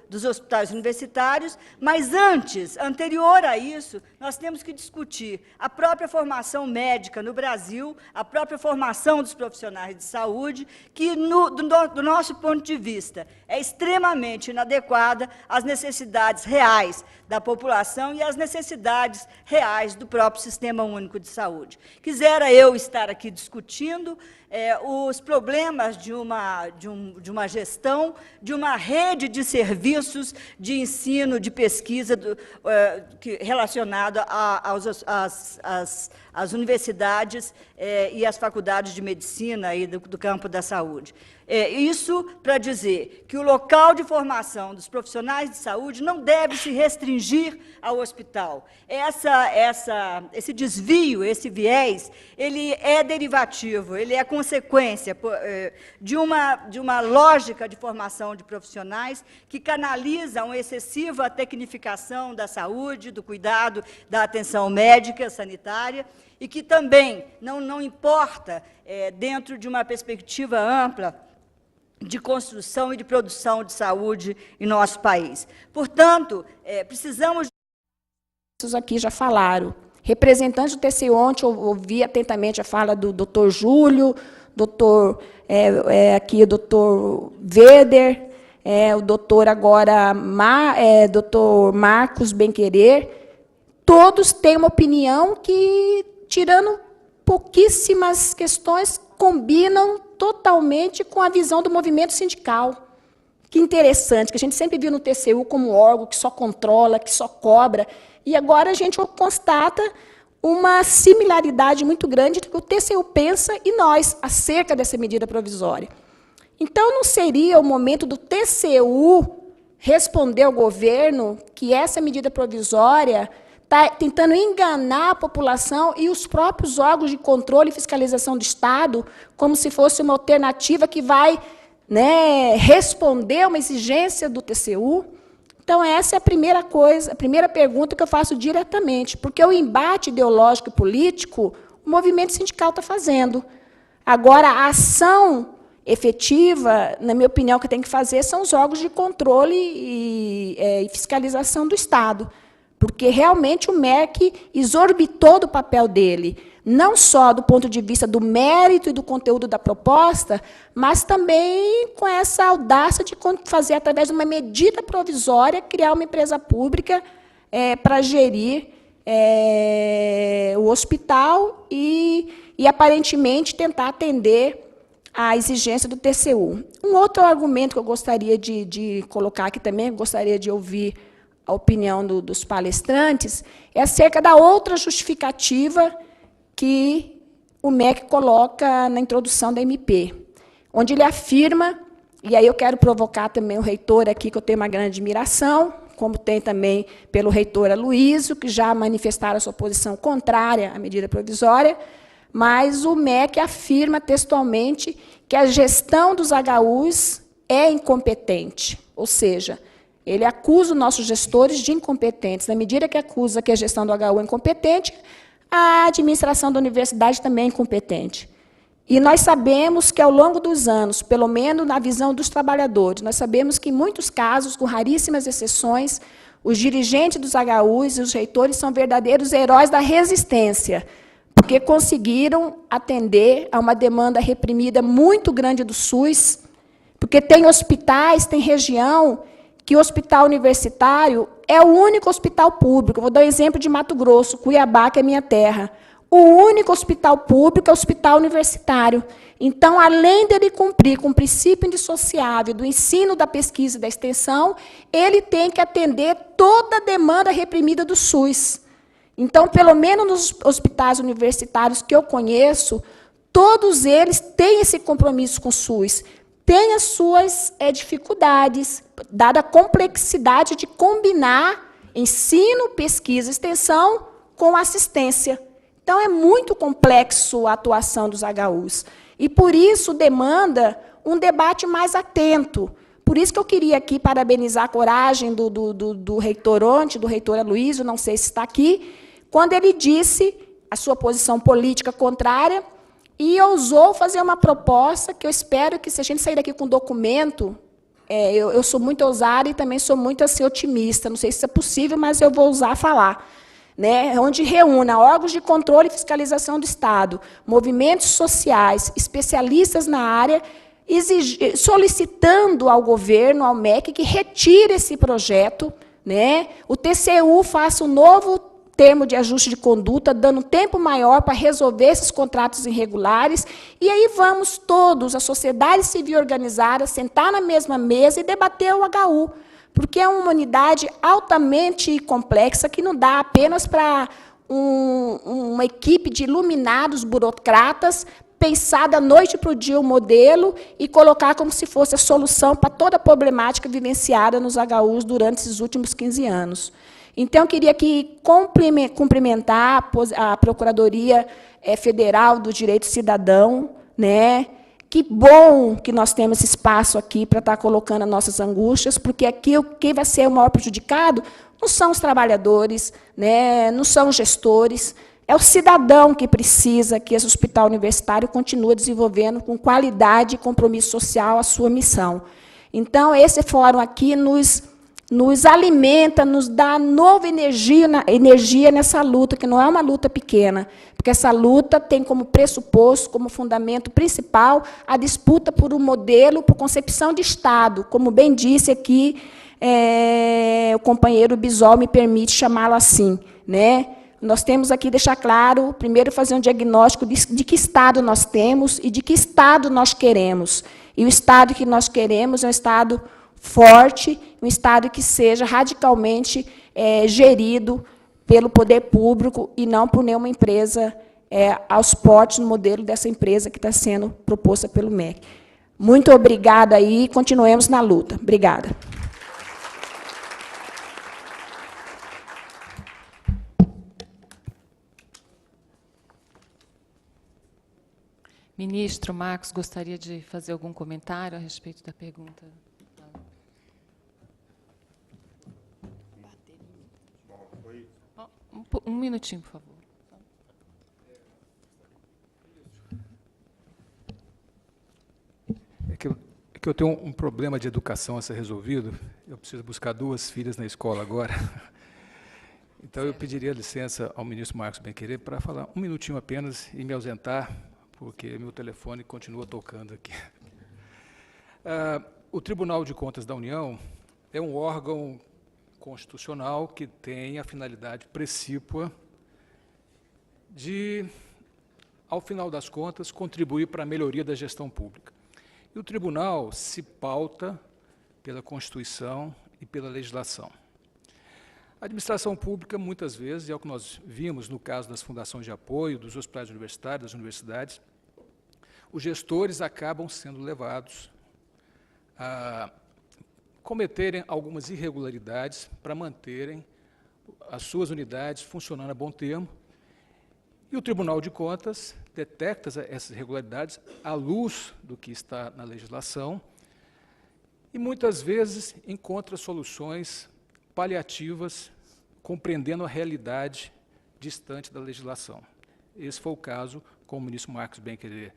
F: dos hospitais universitários, mas anterior a isso, nós temos que discutir a própria formação médica no Brasil, a própria formação dos profissionais de saúde, que, do nosso ponto de vista, é extremamente inadequada às necessidades reais da população e às necessidades reais do próprio Sistema Único de Saúde. Quisera eu estar aqui discutindo os problemas de uma gestão, de uma rede de serviços de ensino, de pesquisa relacionada às universidades e às faculdades de medicina e do campo da saúde. Isso para dizer que o local de formação dos profissionais de saúde não deve se restringir ao hospital. Esse desvio, esse viés, ele é derivativo, ele é consequência de uma lógica de formação de profissionais que canaliza uma excessiva tecnificação da saúde, do cuidado, da atenção médica, sanitária, e que também não importa, dentro de uma perspectiva ampla, de construção e de produção de saúde em nosso país. Portanto, precisamos...
G: Aqui já falaram. Representantes do TCU, ontem eu ouvi atentamente a fala do doutor Júlio, aqui o doutor Weber, o doutor agora, doutor Marcos Benquerer. Todos têm uma opinião que, tirando pouquíssimas questões, combinam totalmente com a visão do movimento sindical. Que interessante, que a gente sempre viu no TCU como órgão que só controla, que só cobra, e agora a gente constata uma similaridade muito grande entre o que o TCU pensa e nós, acerca dessa medida provisória. Então, não seria o momento do TCU responder ao governo que essa medida provisória está tentando enganar a população e os próprios órgãos de controle e fiscalização do Estado, como se fosse uma alternativa que vai, responder a uma exigência do TCU? Então, essa é a primeira coisa, a primeira pergunta que eu faço diretamente, porque o embate ideológico e político, o movimento sindical está fazendo. Agora, a ação efetiva, na minha opinião, que tem que fazer são os órgãos de controle e fiscalização do Estado, porque realmente o MEC exorbitou do papel dele, não só do ponto de vista do mérito e do conteúdo da proposta, mas também com essa audácia de fazer, através de uma medida provisória, criar uma empresa pública para gerir o hospital e, aparentemente, tentar atender à exigência do TCU. Um outro argumento que eu gostaria de colocar aqui também, gostaria de ouvir a opinião dos palestrantes, é acerca da outra justificativa que o MEC coloca na introdução da MP, onde ele afirma, e aí eu quero provocar também o reitor aqui, que eu tenho uma grande admiração, como tem também pelo reitor Aloysio, que já manifestaram a sua posição contrária à medida provisória, mas o MEC afirma textualmente que a gestão dos HUs é incompetente, ou seja, ele acusa os nossos gestores de incompetentes. Na medida que acusa que a gestão do HU é incompetente, a administração da universidade também é incompetente. E nós sabemos que, ao longo dos anos, pelo menos na visão dos trabalhadores, nós sabemos que, em muitos casos, com raríssimas exceções, os dirigentes dos HUs e os reitores são verdadeiros heróis da resistência, porque conseguiram atender a uma demanda reprimida muito grande do SUS, porque tem hospitais, tem região, que o hospital universitário é o único hospital público. Vou dar um exemplo de Mato Grosso, Cuiabá, que é minha terra. O único hospital público é o hospital universitário. Então, além dele cumprir com o princípio indissociável do ensino, da pesquisa e da extensão, ele tem que atender toda a demanda reprimida do SUS. Então, pelo menos nos hospitais universitários que eu conheço, todos eles têm esse compromisso com o SUS. tem as suas dificuldades, dada a complexidade de combinar ensino, pesquisa e extensão com assistência. Então, é muito complexo a atuação dos HUs. E, por isso, demanda um debate mais atento. Por isso que eu queria aqui parabenizar a coragem do reitor ontem, do reitor Aloysio, não sei se está aqui, quando ele disse a sua posição política contrária e ousou fazer uma proposta que eu espero que, se a gente sair daqui com um documento, eu sou muito ousada e também sou muito assim, otimista, não sei se é possível, mas eu vou ousar falar, né, onde reúna órgãos de controle e fiscalização do Estado, movimentos sociais, especialistas na área, solicitando ao governo, ao MEC, que retire esse projeto, né, o TCU faça um novo termo de ajuste de conduta, dando um tempo maior para resolver esses contratos irregulares, e aí vamos todos, a sociedade civil organizada, sentar na mesma mesa e debater o HU, porque é uma unidade altamente complexa, que não dá apenas para uma equipe de iluminados burocratas pensar da noite para o dia o modelo e colocar como se fosse a solução para toda a problemática vivenciada nos HUs durante esses últimos 15 anos. Então, eu queria aqui cumprimentar a Procuradoria Federal do Direito Cidadão, né? Que bom que nós temos esse espaço aqui para estar colocando as nossas angústias, porque aqui quem vai ser o maior prejudicado não são os trabalhadores, né? Não são os gestores, é o cidadão que precisa que esse hospital universitário continue desenvolvendo com qualidade e compromisso social a sua missão. Então, esse fórum aqui nos alimenta, nos dá nova energia nessa luta, que não é uma luta pequena, porque essa luta tem como pressuposto, como fundamento principal, a disputa por um modelo, por concepção de Estado, como bem disse aqui o companheiro Bisol, me permite chamá-lo assim, né? Nós temos aqui deixar claro, primeiro fazer um diagnóstico de que Estado nós temos e de que Estado nós queremos. E o Estado que nós queremos é um Estado forte, um Estado que seja radicalmente gerido pelo poder público e não por nenhuma empresa aos portes no modelo dessa empresa que está sendo proposta pelo MEC. Muito obrigada aí, continuemos na luta. Obrigada.
A: Ministro Marcos, gostaria de fazer algum comentário a respeito da pergunta? Um minutinho, por favor.
D: É que eu tenho um problema de educação a ser resolvido. Eu preciso buscar 2 filhas na escola agora. Então, eu pediria licença ao ministro Marcos Benquerer para falar um minutinho apenas e me ausentar, porque meu telefone continua tocando aqui. O Tribunal de Contas da União é um órgão constitucional que tem a finalidade precípua de, ao final das contas, contribuir para a melhoria da gestão pública. E o tribunal se pauta pela Constituição e pela legislação. A administração pública, muitas vezes, é o que nós vimos no caso das fundações de apoio, dos hospitais universitários, das universidades, os gestores acabam sendo levados a cometerem algumas irregularidades para manterem as suas unidades funcionando a bom termo, e o Tribunal de Contas detecta essas irregularidades à luz do que está na legislação e, muitas vezes, encontra soluções paliativas, compreendendo a realidade distante da legislação. Esse foi o caso, como o ministro Marcos Benquerer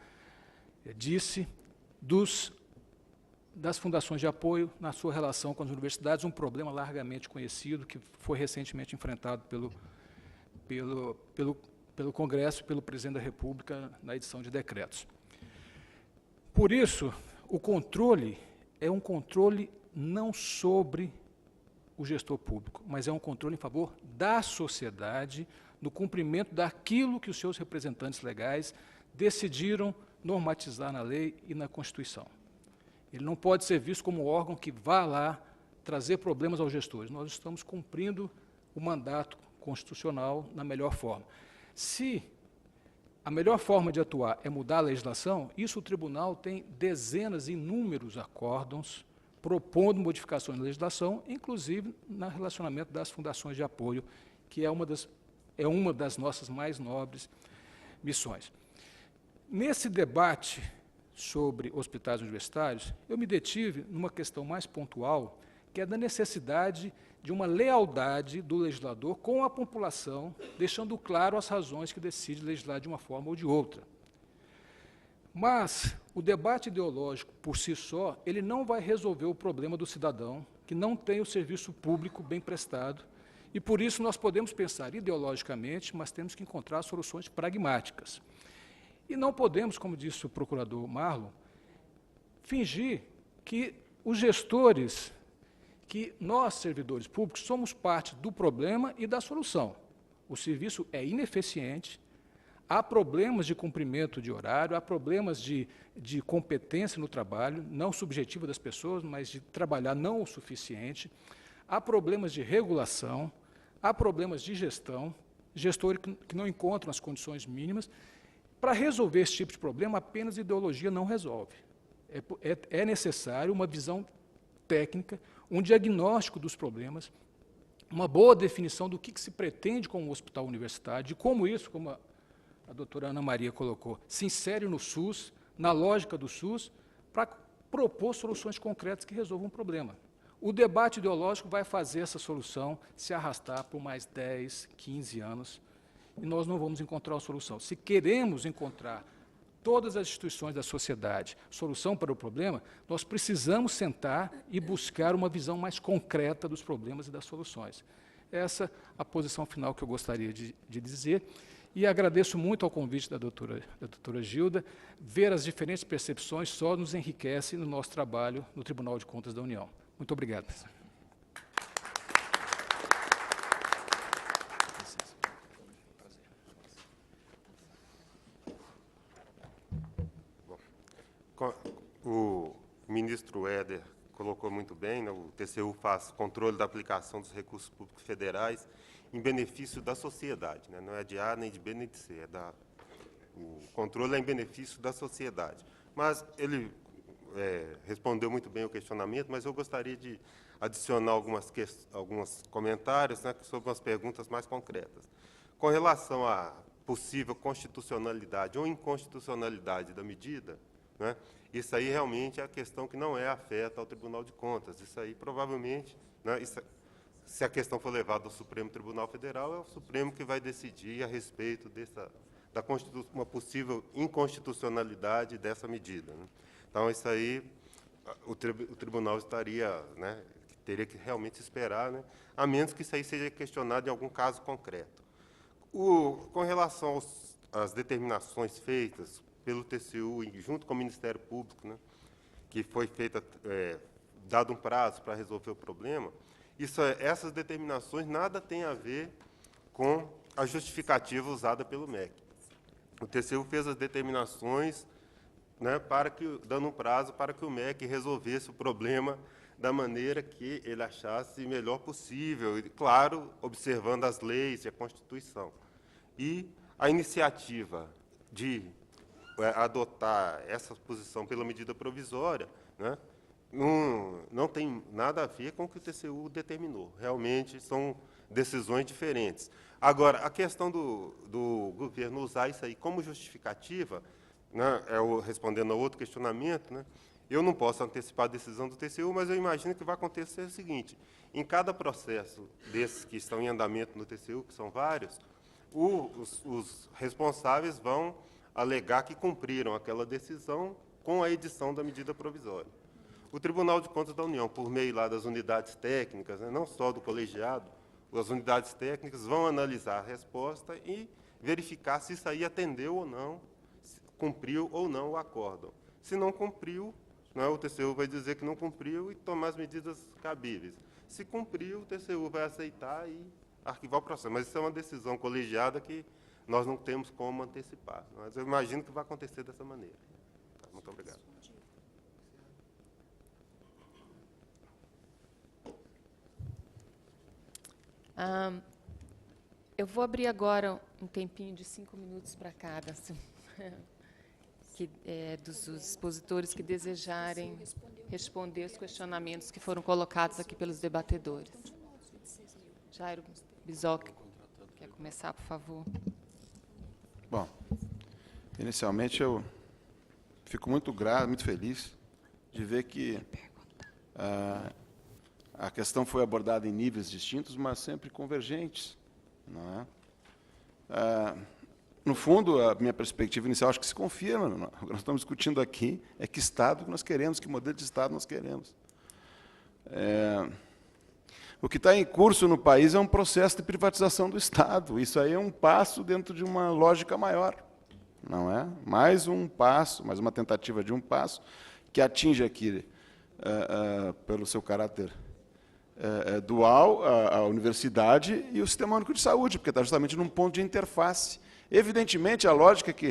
D: disse, das fundações de apoio na sua relação com as universidades, um problema largamente conhecido, que foi recentemente enfrentado pelo Congresso e pelo Presidente da República na edição de decretos. Por isso, o controle é um controle não sobre o gestor público, mas é um controle em favor da sociedade, no cumprimento daquilo que os seus representantes legais decidiram normatizar na lei e na Constituição. Ele não pode ser visto como um órgão que vá lá trazer problemas aos gestores. Nós estamos cumprindo o mandato constitucional na melhor forma. Se a melhor forma de atuar é mudar a legislação, isso o tribunal tem dezenas, inúmeros acórdãos propondo modificações na legislação, inclusive no relacionamento das fundações de apoio, que é uma das nossas mais nobres missões. Nesse debate sobre hospitais universitários, eu me detive numa questão mais pontual, que é da necessidade de uma lealdade do legislador com a população, deixando claro as razões que decide legislar de uma forma ou de outra. Mas o debate ideológico, por si só, ele não vai resolver o problema do cidadão que não tem o serviço público bem prestado, e por isso nós podemos pensar ideologicamente, mas temos que encontrar soluções pragmáticas. E não podemos, como disse o procurador Marlon, fingir que os gestores, que nós, servidores públicos, somos parte do problema e da solução. O serviço é ineficiente, há problemas de cumprimento de horário, há problemas de competência no trabalho, não subjetiva das pessoas, mas de trabalhar não o suficiente, há problemas de regulação, há problemas de gestão, gestores que não encontram as condições mínimas. Para resolver esse tipo de problema, apenas ideologia não resolve. É necessário uma visão técnica, um diagnóstico dos problemas, uma boa definição do que se pretende com o hospital universitário, de como isso, como a doutora Ana Maria colocou, se insere no SUS, na lógica do SUS, para propor soluções concretas que resolvam o problema. O debate ideológico vai fazer essa solução se arrastar por mais 10, 15 anos, e nós não vamos encontrar a solução. Se queremos encontrar todas as instituições da sociedade solução para o problema, nós precisamos sentar e buscar uma visão mais concreta dos problemas e das soluções. Essa é a posição final que eu gostaria de dizer, e agradeço muito ao convite da doutora Gilda. Ver as diferentes percepções só nos enriquece no nosso trabalho no Tribunal de Contas da União. Muito obrigado.
H: O ministro Éder colocou muito bem, né, o TCU faz controle da aplicação dos recursos públicos federais em benefício da sociedade, né, não é de A nem de B nem de C, o controle é em benefício da sociedade. Mas ele respondeu muito bem o questionamento, mas eu gostaria de adicionar alguns comentários, né, sobre umas perguntas mais concretas. Com relação à possível constitucionalidade ou inconstitucionalidade da medida, né, isso aí realmente é a questão que não é afeta ao Tribunal de Contas. Isso aí, provavelmente, né, se a questão for levada ao Supremo Tribunal Federal, é o Supremo que vai decidir a respeito uma possível inconstitucionalidade dessa medida, né. Então, isso aí, o tribunal teria que realmente esperar, né, a menos que isso aí seja questionado em algum caso concreto. Com relação às determinações feitas pelo TCU, junto com o Ministério Público, né, que foi dado um prazo para resolver o problema, essas determinações nada tem a ver com a justificativa usada pelo MEC. O TCU fez as determinações, né, dando um prazo para que o MEC resolvesse o problema da maneira que ele achasse melhor possível, e, claro, observando as leis e a Constituição. E a iniciativa de adotar essa posição pela medida provisória, né, não tem nada a ver com o que o TCU determinou. Realmente são decisões diferentes. Agora, a questão do governo usar isso aí como justificativa, né, respondendo a outro questionamento, né, eu não posso antecipar a decisão do TCU, mas eu imagino que vai acontecer o seguinte: em cada processo desses que estão em andamento no TCU, que são vários, os responsáveis vão alegar que cumpriram aquela decisão com a edição da medida provisória. O Tribunal de Contas da União, por meio lá das unidades técnicas, né, não só do colegiado, as unidades técnicas vão analisar a resposta e verificar se isso aí atendeu ou não, cumpriu ou não o acórdão. Se não cumpriu, né, o TCU vai dizer que não cumpriu e tomar as medidas cabíveis. Se cumpriu, o TCU vai aceitar e arquivar o processo. Mas isso é uma decisão colegiada que nós não temos como antecipar. Mas eu imagino que vai acontecer dessa maneira. Muito obrigado.
A: Eu vou abrir agora um tempinho de 5 minutos para cada, assim, dos expositores que desejarem responder os questionamentos que foram colocados aqui pelos debatedores. Jairo Bisoc, quer começar, por favor?
C: Bom, inicialmente eu fico muito grato, muito feliz de ver que a questão foi abordada em níveis distintos, mas sempre convergentes. Não é? No fundo, a minha perspectiva inicial acho que se confirma. O que nós estamos discutindo aqui é que Estado que nós queremos, que modelo de Estado nós queremos. O que está em curso no país é um processo de privatização do Estado. Isso aí é um passo dentro de uma lógica maior, não é? Mais um passo, mais uma tentativa de um passo, que atinge aqui, pelo seu caráter dual, a universidade e o Sistema Único de Saúde, porque está justamente num ponto de interface. Evidentemente, a lógica que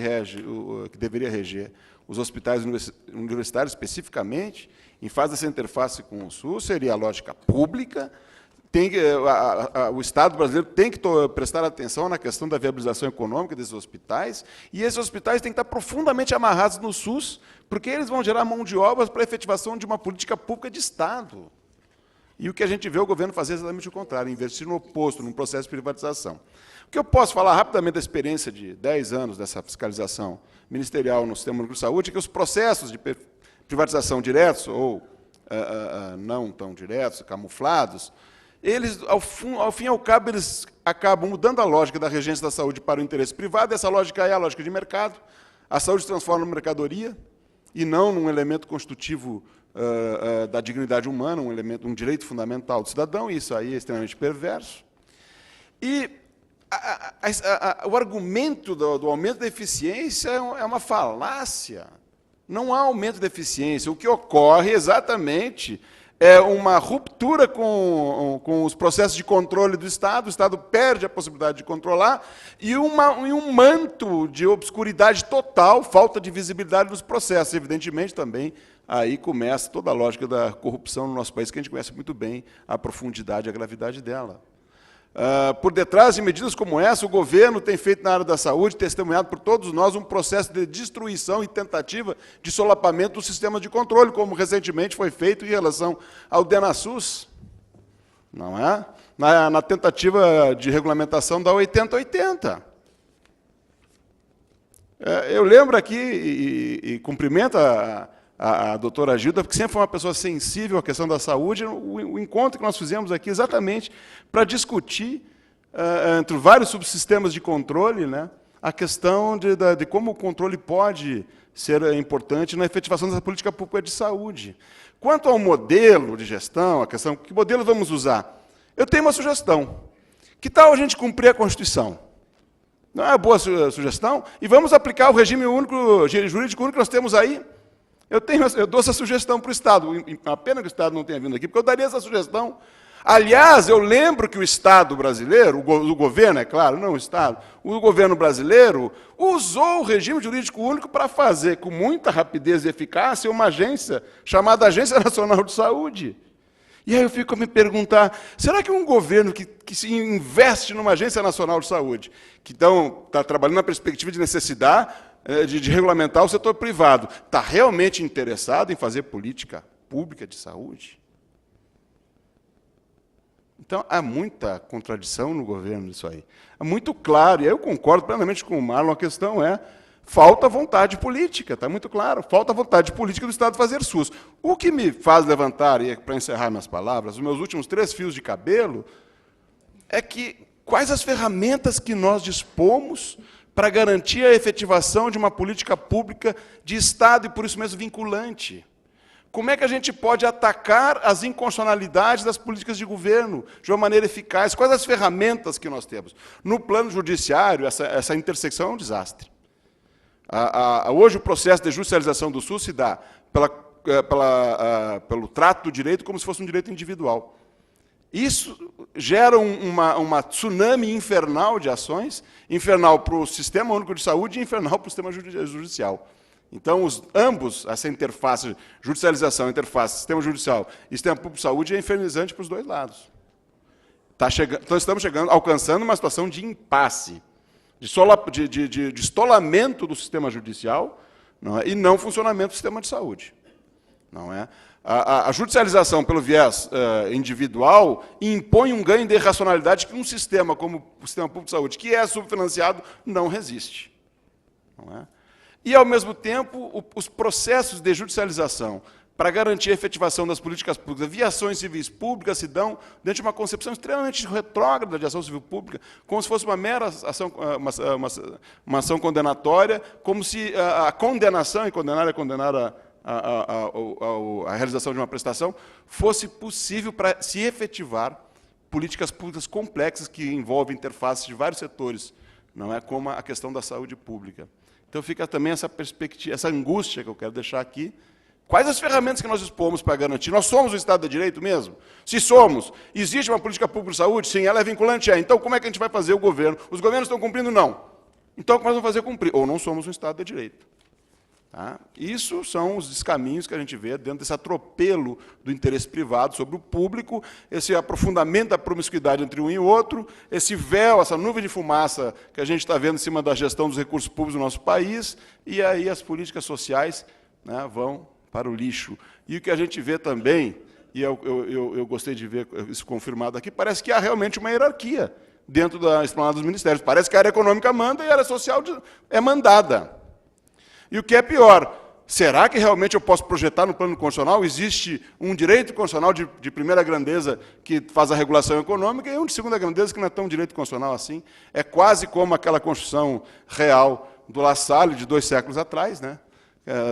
C: deveria reger os hospitais universitários, especificamente, em fase dessa interface com o SUS, seria a lógica pública. O Estado brasileiro tem que prestar atenção na questão da viabilização econômica desses hospitais, e esses hospitais têm que estar profundamente amarrados no SUS, porque eles vão gerar mão de obras para a efetivação de uma política pública de Estado. E o que a gente vê o governo fazer é exatamente o contrário, investir no oposto, num processo de privatização. O que eu posso falar rapidamente da experiência de 10 anos dessa fiscalização ministerial no Sistema Único de Saúde é que os processos de privatização diretos ou não tão diretos, camuflados, eles, ao fim e ao cabo, eles acabam mudando a lógica da regência da saúde para o interesse privado. Essa lógica é a lógica de mercado. A saúde se transforma numa mercadoria e não num elemento constitutivo da dignidade humana, um direito fundamental do cidadão, e isso aí é extremamente perverso. E o argumento do aumento da eficiência é uma falácia. Não há aumento da eficiência. O que ocorre exatamente é uma ruptura com os processos de controle do Estado. O Estado perde a possibilidade de controlar e um manto de obscuridade total, falta de visibilidade dos processos. Evidentemente, também, aí começa toda a lógica da corrupção no nosso país, que a gente conhece muito bem a profundidade e a gravidade dela. Por detrás de medidas como essa, o governo tem feito na área da saúde, testemunhado por todos nós, um processo de destruição e tentativa de solapamento do sistema de controle, como recentemente foi feito em relação ao DenaSUS, não é? Na tentativa de regulamentação da 8080. Eu lembro aqui, e cumprimento a doutora Gilda, porque sempre foi uma pessoa sensível à questão da saúde, o encontro que nós fizemos aqui exatamente para discutir, entre vários subsistemas de controle, né, a questão de como o controle pode ser importante na efetivação dessa política pública de saúde. Quanto ao modelo de gestão, a questão, que modelo vamos usar? Eu tenho uma sugestão. Que tal a gente cumprir a Constituição? Não é uma boa sugestão? E vamos aplicar o regime único, jurídico único que nós temos aí? Eu dou essa sugestão para o Estado. A pena que o Estado não tenha vindo aqui, porque eu daria essa sugestão. Aliás, eu lembro que o Estado brasileiro, o governo, é claro, não o Estado, o governo brasileiro usou o regime jurídico único para fazer, com muita rapidez e eficácia, uma agência chamada Agência Nacional de Saúde. E aí eu fico a me perguntar, será que um governo que se investe numa Agência Nacional de Saúde, que então está trabalhando na perspectiva de necessidade de regulamentar o setor privado, está realmente interessado em fazer política pública de saúde? Então, há muita contradição no governo disso aí. É muito claro, e eu concordo plenamente com o Marlon, a questão é, falta vontade política, está muito claro, falta vontade política do Estado fazer SUS. O que me faz levantar, e para encerrar minhas palavras, os meus últimos 3 fios de cabelo, é que quais as ferramentas que nós dispomos para garantir a efetivação de uma política pública de Estado e, por isso mesmo, vinculante. Como é que a gente pode atacar as inconstitucionalidades das políticas de governo de uma maneira eficaz? Quais as ferramentas que nós temos? No plano judiciário, essa intersecção é um desastre. Hoje, o processo de judicialização do SUS se dá pelo trato do direito como se fosse um direito individual. Isso gera uma tsunami infernal de ações, infernal para o Sistema Único de Saúde e infernal para o sistema judicial. Então, ambos, essa interface, judicialização, interface, sistema judicial e sistema público de saúde, é infernizante para os dois lados. Então, estamos alcançando uma situação de impasse, de estolamento do sistema judicial, não é? E não funcionamento do sistema de saúde. Não é? A judicialização pelo viés individual impõe um ganho de racionalidade que um sistema como o sistema público de saúde, que é subfinanciado, não resiste. Não é? E, ao mesmo tempo, os processos de judicialização para garantir a efetivação das políticas públicas via ações civis públicas se dão dentro de uma concepção extremamente retrógrada de ação civil pública, como se fosse uma mera ação, uma ação condenatória, como se a condenação, e condenar é condenar a realização de uma prestação, fosse possível para se efetivar políticas públicas complexas que envolvem interfaces de vários setores, não é, como a questão da saúde pública. Então fica também essa perspectiva, essa angústia que eu quero deixar aqui. Quais as ferramentas que nós dispomos para garantir? Nós somos o Estado de Direito mesmo? Se somos, existe uma política pública de saúde? Sim, ela é vinculante? É. Então, como é que a gente vai fazer o governo? Os governos estão cumprindo? Não. Então, como nós vamos fazer cumprir? Ou não somos um Estado de Direito. Tá? Isso são os descaminhos que a gente vê dentro desse atropelo do interesse privado sobre o público, esse aprofundamento da promiscuidade entre um e outro, esse véu, essa nuvem de fumaça que a gente está vendo em cima da gestão dos recursos públicos do nosso país, e aí as políticas sociais, né, vão para o lixo. E o que a gente vê também, e eu gostei de ver isso confirmado aqui, parece que há realmente uma hierarquia dentro da esplanada dos ministérios. Parece que a área econômica manda e a área social é mandada. E o que é pior, será que realmente eu posso projetar no plano constitucional? Existe um direito constitucional de primeira grandeza que faz a regulação econômica e um de segunda grandeza que não é tão direito constitucional assim. É quase como aquela Constituição Real do La Salle, de 2 séculos atrás, né?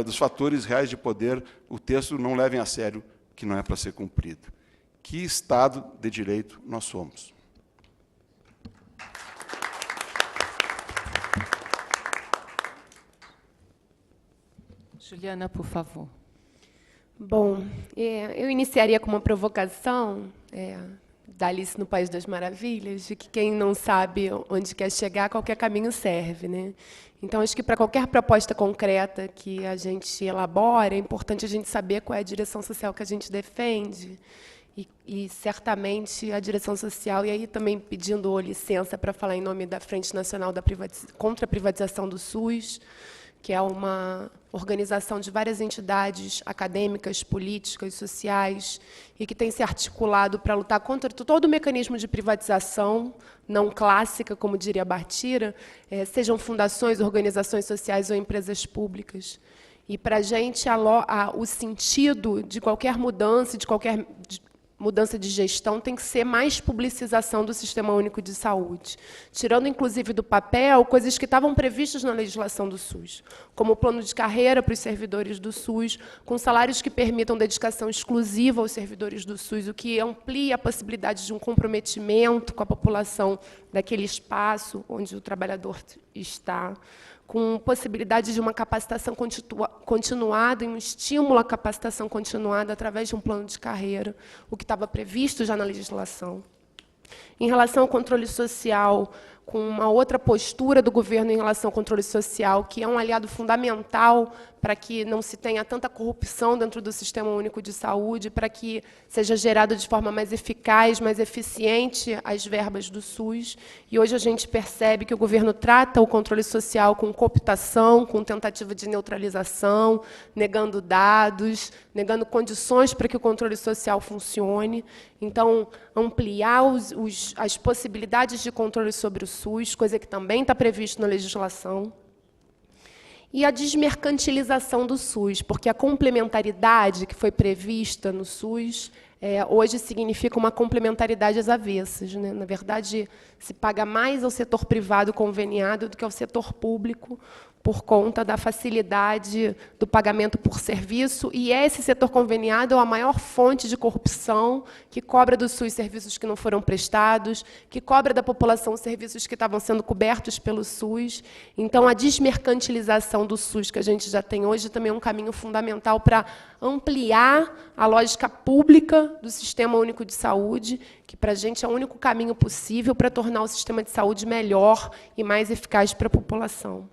C: Dos fatores reais de poder, o texto não levem a sério que não é para ser cumprido. Que Estado de Direito nós somos?
A: Juliana, por favor.
E: Bom, eu iniciaria com uma provocação da Alice no País das Maravilhas, de que quem não sabe onde quer chegar, qualquer caminho serve, né? Então, acho que para qualquer proposta concreta que a gente elabora, é importante a gente saber qual é a direção social que a gente defende. E certamente, a direção social, e aí também pedindo licença para falar em nome da Frente Nacional contra a Privatização do SUS, que é uma organização de várias entidades acadêmicas, políticas, sociais, e que tem se articulado para lutar contra todo o mecanismo de privatização não clássica, como diria Bartira, sejam fundações, organizações sociais ou empresas públicas. E, para a gente, o sentido de qualquer mudança, mudança de gestão, tem que ser mais publicização do Sistema Único de Saúde, tirando, inclusive, do papel coisas que estavam previstas na legislação do SUS, como o plano de carreira para os servidores do SUS, com salários que permitam dedicação exclusiva aos servidores do SUS, o que amplia a possibilidade de um comprometimento com a população daquele espaço onde o trabalhador está, com possibilidade de uma capacitação continuada e um estímulo à capacitação continuada através de um plano de carreira, o que estava previsto já na legislação. Em relação ao controle social, com uma outra postura do governo em relação ao controle social, que é um aliado fundamental para que não se tenha tanta corrupção dentro do Sistema Único de Saúde, para que seja gerado de forma mais eficaz, mais eficiente as verbas do SUS. E hoje a gente percebe que o governo trata o controle social com cooptação, com tentativa de neutralização, negando dados, negando condições para que o controle social funcione. Então, ampliar as possibilidades de controle sobre o SUS, coisa que também está previsto na legislação. E a desmercantilização do SUS, porque a complementaridade que foi prevista no SUS hoje significa uma complementaridade às avessas, né? Na verdade, se paga mais ao setor privado conveniado do que ao setor público, por conta da facilidade do pagamento por serviço, e esse setor conveniado é a maior fonte de corrupção, que cobra do SUS serviços que não foram prestados, que cobra da população serviços que estavam sendo cobertos pelo SUS. Então, a desmercantilização do SUS que a gente já tem hoje também é um caminho fundamental para ampliar a lógica pública do Sistema Único de Saúde, que, para a gente, é o único caminho possível para tornar o sistema de saúde melhor e mais eficaz para a população.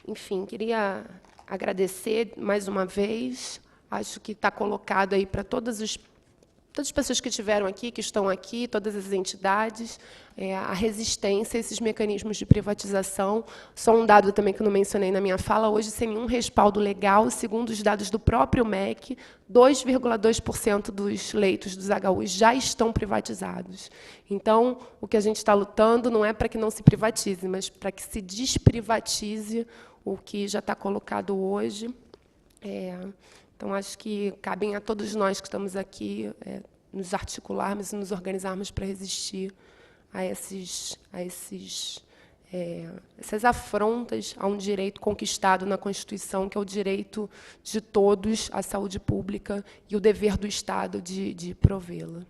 E: Enfim, queria agradecer mais uma vez. Acho que está colocado aí para todas todas as pessoas que estiveram aqui, que estão aqui, todas as entidades, a resistência a esses mecanismos de privatização. Só um dado também que eu não mencionei na minha fala, hoje, sem nenhum respaldo legal, segundo os dados do próprio MEC, 2,2% dos leitos dos HUs já estão privatizados. Então, o que a gente está lutando não é para que não se privatize, mas para que se desprivatize o que já está colocado hoje. Então, acho que cabem a todos nós que estamos aqui nos articularmos e nos organizarmos para resistir a essas afrontas a um direito conquistado na Constituição, que é o direito de todos à saúde pública e o dever do Estado de provê-la.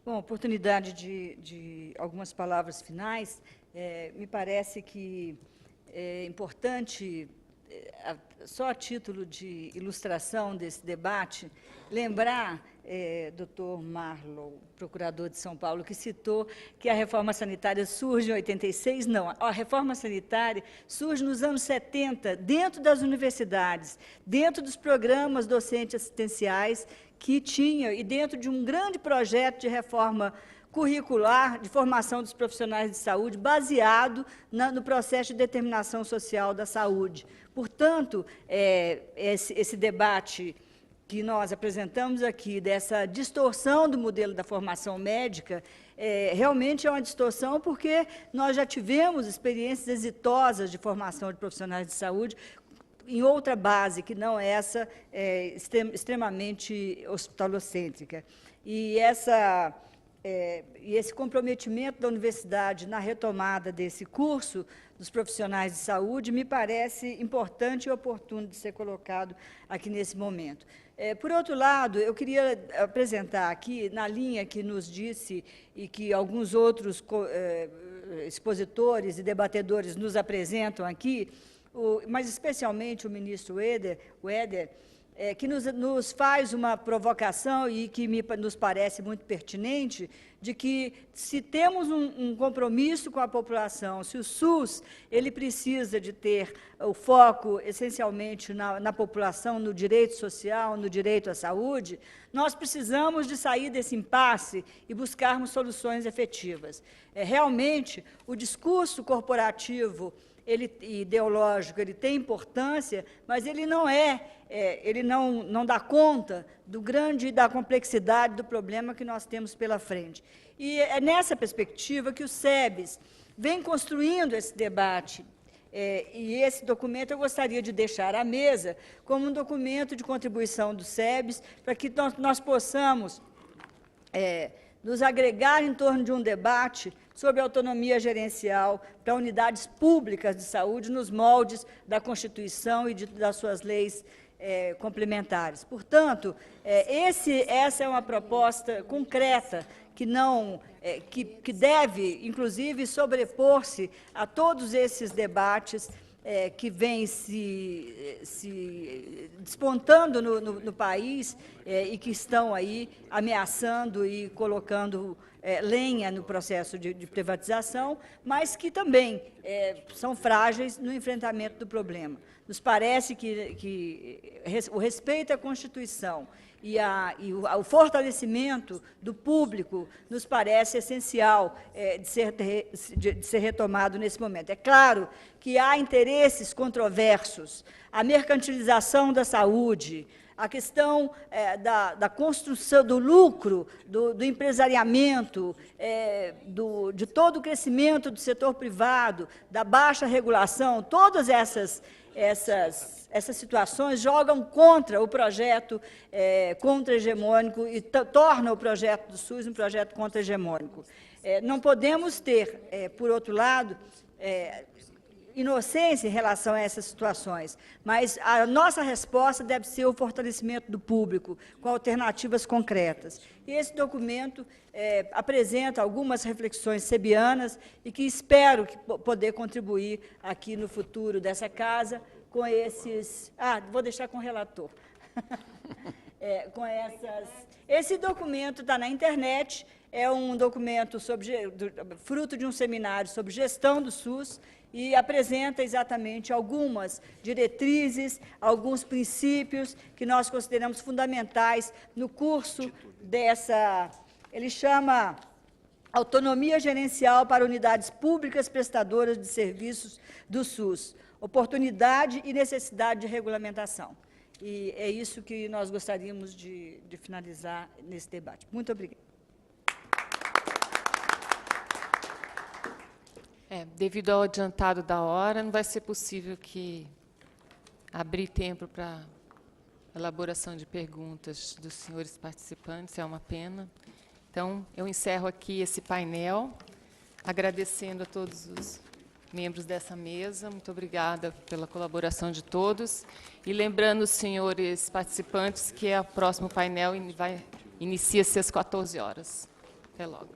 F: Bom, oportunidade de algumas palavras finais. Me parece que é importante, só a título de ilustração desse debate, lembrar, doutor Marlow, procurador de São Paulo, que citou que a reforma sanitária surge em 86. Não, a reforma sanitária surge nos anos 70, dentro das universidades, dentro dos programas docentes assistenciais que tinha, e dentro de um grande projeto de reforma curricular, de formação dos profissionais de saúde, baseado no processo de determinação social da saúde. Portanto, esse debate que nós apresentamos aqui, dessa distorção do modelo da formação médica, realmente é uma distorção, porque nós já tivemos experiências exitosas de formação de profissionais de saúde em outra base, que não essa, extremamente hospitalocêntrica. E esse comprometimento da universidade na retomada desse curso dos profissionais de saúde me parece importante e oportuno de ser colocado aqui nesse momento. Por outro lado, eu queria apresentar aqui, na linha que nos disse e que alguns outros expositores e debatedores nos apresentam aqui, mas especialmente o ministro Éder, que nos faz uma provocação e que nos parece muito pertinente, de que, se temos um compromisso com a população, se o SUS ele precisa de ter o foco essencialmente na população, no direito social, no direito à saúde, nós precisamos de sair desse impasse e buscarmos soluções efetivas. Realmente, o discurso corporativo ideológico, ele tem importância, mas ele não ele não dá conta da complexidade do problema que nós temos pela frente. E é nessa perspectiva que o SEBS vem construindo esse debate, e esse documento eu gostaria de deixar à mesa como um documento de contribuição do SEBS, para que nós possamos nos agregar em torno de um debate sobre autonomia gerencial para unidades públicas de saúde nos moldes da Constituição e das suas leis complementares. Portanto, essa é uma proposta concreta que deve, inclusive, sobrepor-se a todos esses debates que vêm se despontando no país e que estão aí ameaçando e colocando lenha no processo de privatização, mas que também são frágeis no enfrentamento do problema. Nos parece que o respeito à Constituição e o fortalecimento do público nos parece essencial de ser retomado nesse momento. É claro que há interesses controversos, a mercantilização da saúde, a questão da construção do lucro, do empresariamento, de todo o crescimento do setor privado, da baixa regulação, todas essas situações jogam contra o projeto contra-hegemônico e tornam o projeto do SUS um projeto contra-hegemônico. Não podemos ter, por outro lado, inocência em relação a essas situações, mas a nossa resposta deve ser o fortalecimento do público, com alternativas concretas. E esse documento apresenta algumas reflexões sebianas e que espero poder contribuir aqui no futuro dessa casa com esses... vou deixar com o relator. Esse documento está na internet, é um documento fruto de um seminário sobre gestão do SUS e apresenta exatamente algumas diretrizes, alguns princípios que nós consideramos fundamentais no curso dessa, ele chama Autonomia Gerencial para Unidades Públicas Prestadoras de Serviços do SUS, Oportunidade e Necessidade de Regulamentação. E é isso que nós gostaríamos de finalizar nesse debate. Muito obrigada.
A: Devido ao adiantado da hora, não vai ser possível abrir tempo para elaboração de perguntas dos senhores participantes, é uma pena. Então, eu encerro aqui esse painel, agradecendo a todos os membros dessa mesa. Muito obrigada pela colaboração de todos. E lembrando os senhores participantes que o próximo painel inicia-se às 14 horas. Até logo.